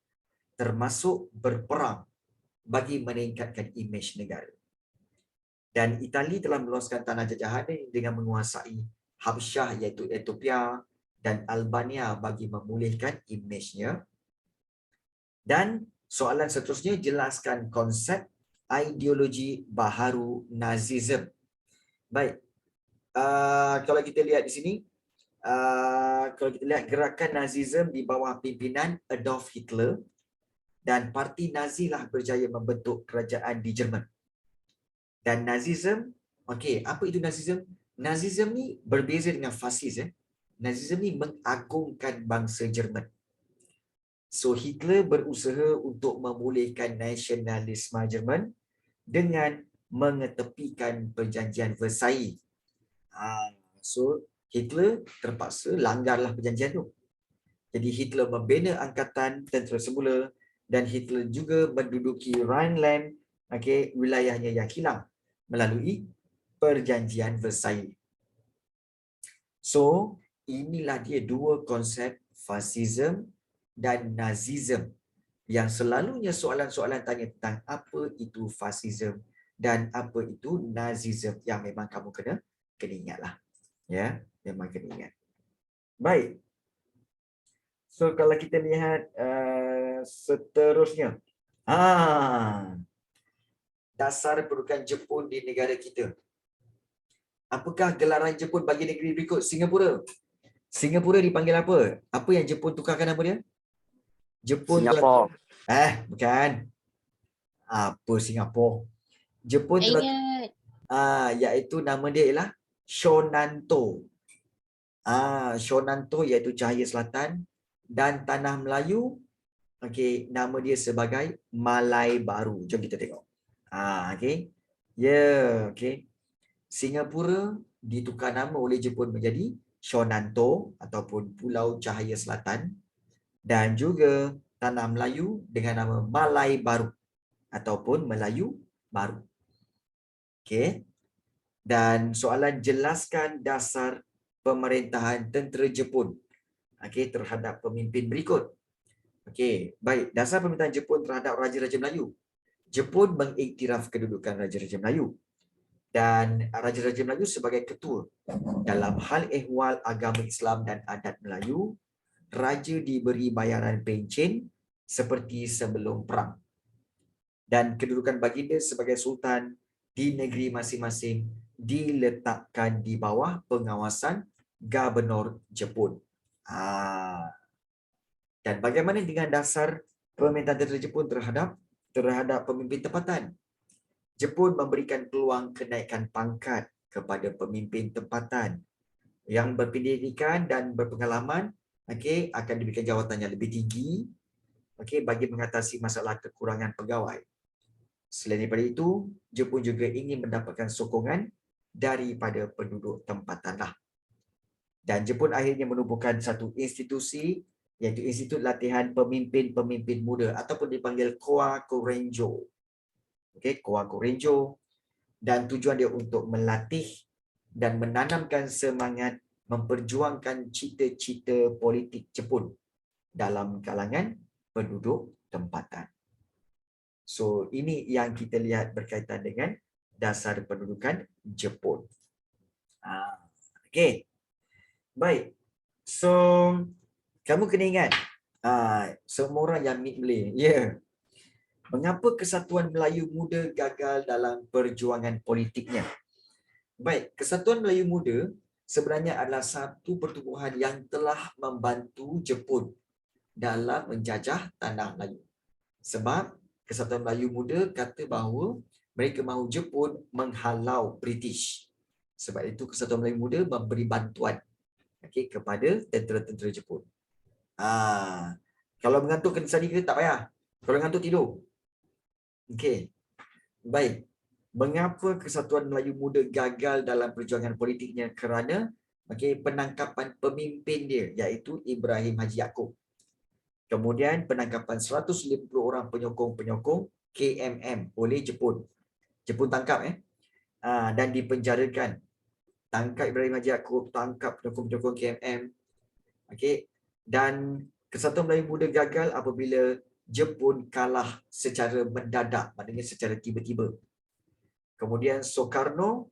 S1: termasuk berperang bagi meningkatkan imej negara. Dan Itali telah meluaskan tanah jajahan dengan menguasai Habsyah iaitu Ethiopia dan Albania bagi memulihkan imejnya. Dan soalan seterusnya jelaskan konsep ideologi baharu Nazism. Baik, kalau kita lihat di sini, kalau kita lihat gerakan Nazism di bawah pimpinan Adolf Hitler dan parti Nazi lah berjaya membentuk kerajaan di Jerman. Dan Nazism, okey, apa itu Nazism? Nazism ni berbeza dengan fasis. Nazism ni mengagungkan bangsa Jerman. So Hitler berusaha untuk memulihkan nasionalisme Jerman dengan mengetepikan perjanjian Versailles. So Hitler terpaksa langgarlah perjanjian tu. Jadi Hitler membina angkatan tentera semula dan Hitler juga menduduki Rhineland, okey, wilayahnya yang hilang melalui perjanjian Versailles. So inilah dia dua konsep fasism dan Nazism yang selalunya soalan-soalan tanya tentang apa itu fasism dan apa itu Nazism yang memang kamu kena ingatlah. Ya, memang kena ingat. Baik. So kalau kita lihat seterusnya. Dasar pendudukan Jepun di negara kita. Apakah gelaran Jepun bagi negeri berikut? Singapura. Singapura dipanggil apa? Apa yang Jepun tukarkan nama dia? Jepun
S2: Singapura.
S1: Bukan. Apa Singapura? Jepun iaitu nama dia ialah Shonanto. Shonanto iaitu cahaya selatan dan tanah Melayu, okey, nama dia sebagai Malai Baru. Jom kita tengok. Okey. Okey. Singapura ditukar nama oleh Jepun menjadi Shonanto ataupun Pulau Cahaya Selatan dan juga tanah Melayu dengan nama Malai Baru ataupun Melayu Baru. Okey. Dan soalan jelaskan dasar pemerintahan tentera Jepun terhadap pemimpin berikut. Okey, baik. Dasar pemerintahan Jepun terhadap Raja-Raja Melayu. Jepun mengiktiraf kedudukan Raja-Raja Melayu dan Raja-Raja Melayu sebagai ketua dalam hal ehwal agama Islam dan adat Melayu. Raja diberi bayaran pencen seperti sebelum perang dan kedudukan baginda sebagai sultan di negeri masing-masing diletakkan di bawah pengawasan Gubernur Jepun. Dan bagaimana dengan dasar pemerintahan tentera Jepun terhadap pemimpin tempatan? Jepun memberikan peluang kenaikan pangkat kepada pemimpin tempatan yang berpendidikan dan berpengalaman, akan diberikan jawatan yang lebih tinggi, bagi mengatasi masalah kekurangan pegawai. Selain daripada itu, Jepun juga ingin mendapatkan sokongan daripada penduduk tempatan. Dan Jepun akhirnya menubuhkan satu institusi, iaitu Institut Latihan Pemimpin-Pemimpin Muda ataupun dipanggil Koakurenjo. Koakurenjo, dan tujuan dia untuk melatih dan menanamkan semangat memperjuangkan cita-cita politik Jepun dalam kalangan penduduk tempatan. So ini yang kita lihat berkaitan dengan dasar pendudukan Jepun. Okey. Baik. So kamu kena ingat, semua orang yang meet Malay, mengapa Kesatuan Melayu Muda gagal dalam perjuangan politiknya? Baik, Kesatuan Melayu Muda sebenarnya adalah satu pertubuhan yang telah membantu Jepun dalam menjajah tanah Melayu. Sebab Kesatuan Melayu Muda kata bahawa mereka mahu Jepun menghalau British. Sebab itu Kesatuan Melayu Muda memberi bantuan kepada tentera-tentera Jepun. Kalau mengantuk kena study ke tak payah. Kalau mengantuk tidur. Okey. Baik. Mengapa Kesatuan Melayu Muda gagal dalam perjuangan politiknya? Kerana penangkapan pemimpin dia iaitu Ibrahim Haji Yaakob. Kemudian penangkapan 150 orang penyokong-penyokong KMM oleh Jepun. Jepun tangkap dan dipenjarakan. Tangkap Ibrahim Haji Yaakob, tangkap penyokong-penyokong KMM. Dan Kesatuan Melayu Muda gagal apabila Jepun kalah secara mendadak, maknanya secara tiba-tiba. Kemudian Soekarno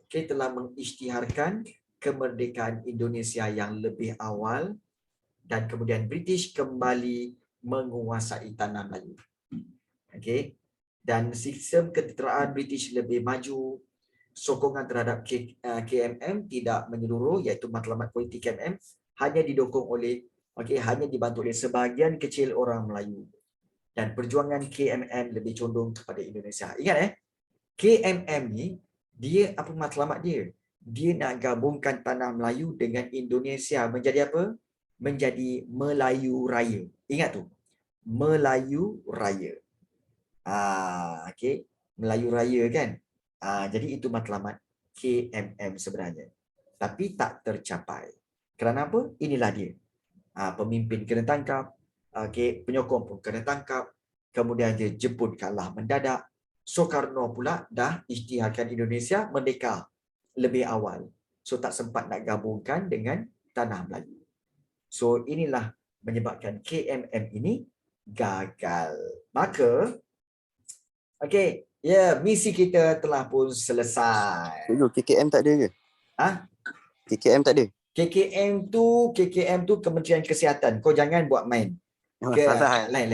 S1: telah mengisytiharkan kemerdekaan Indonesia yang lebih awal dan kemudian British kembali menguasai tanah Melayu. Dan sistem ketenteraan British lebih maju, sokongan terhadap KMM tidak menyeluruh, iaitu matlamat politik KMM hanya didukung oleh hanya dibantu oleh sebahagian kecil orang Melayu. Dan perjuangan KMM lebih condong kepada Indonesia. Ingat KMM ni, dia apa matlamat dia? Dia nak gabungkan tanah Melayu dengan Indonesia menjadi apa? Menjadi Melayu Raya. Ingat tu. Melayu Raya. Melayu Raya kan? Jadi itu matlamat KMM sebenarnya. Tapi tak tercapai. Kerana apa? Inilah dia. Pemimpin kena tangkap. Penyokong pun kena tangkap. Kemudian dia Jepun kalah mendadak. Soekarno pula dah isytiharkan Indonesia merdeka lebih awal. So tak sempat nak gabungkan dengan tanah Melayu. So inilah menyebabkan KMM ini gagal. Maka misi kita telah pun selesai.
S2: KKM tak ada ke? KKM tak ada?
S1: KKM tu Kementerian Kesihatan. Kau jangan buat main.
S2: Salah.
S1: Lain.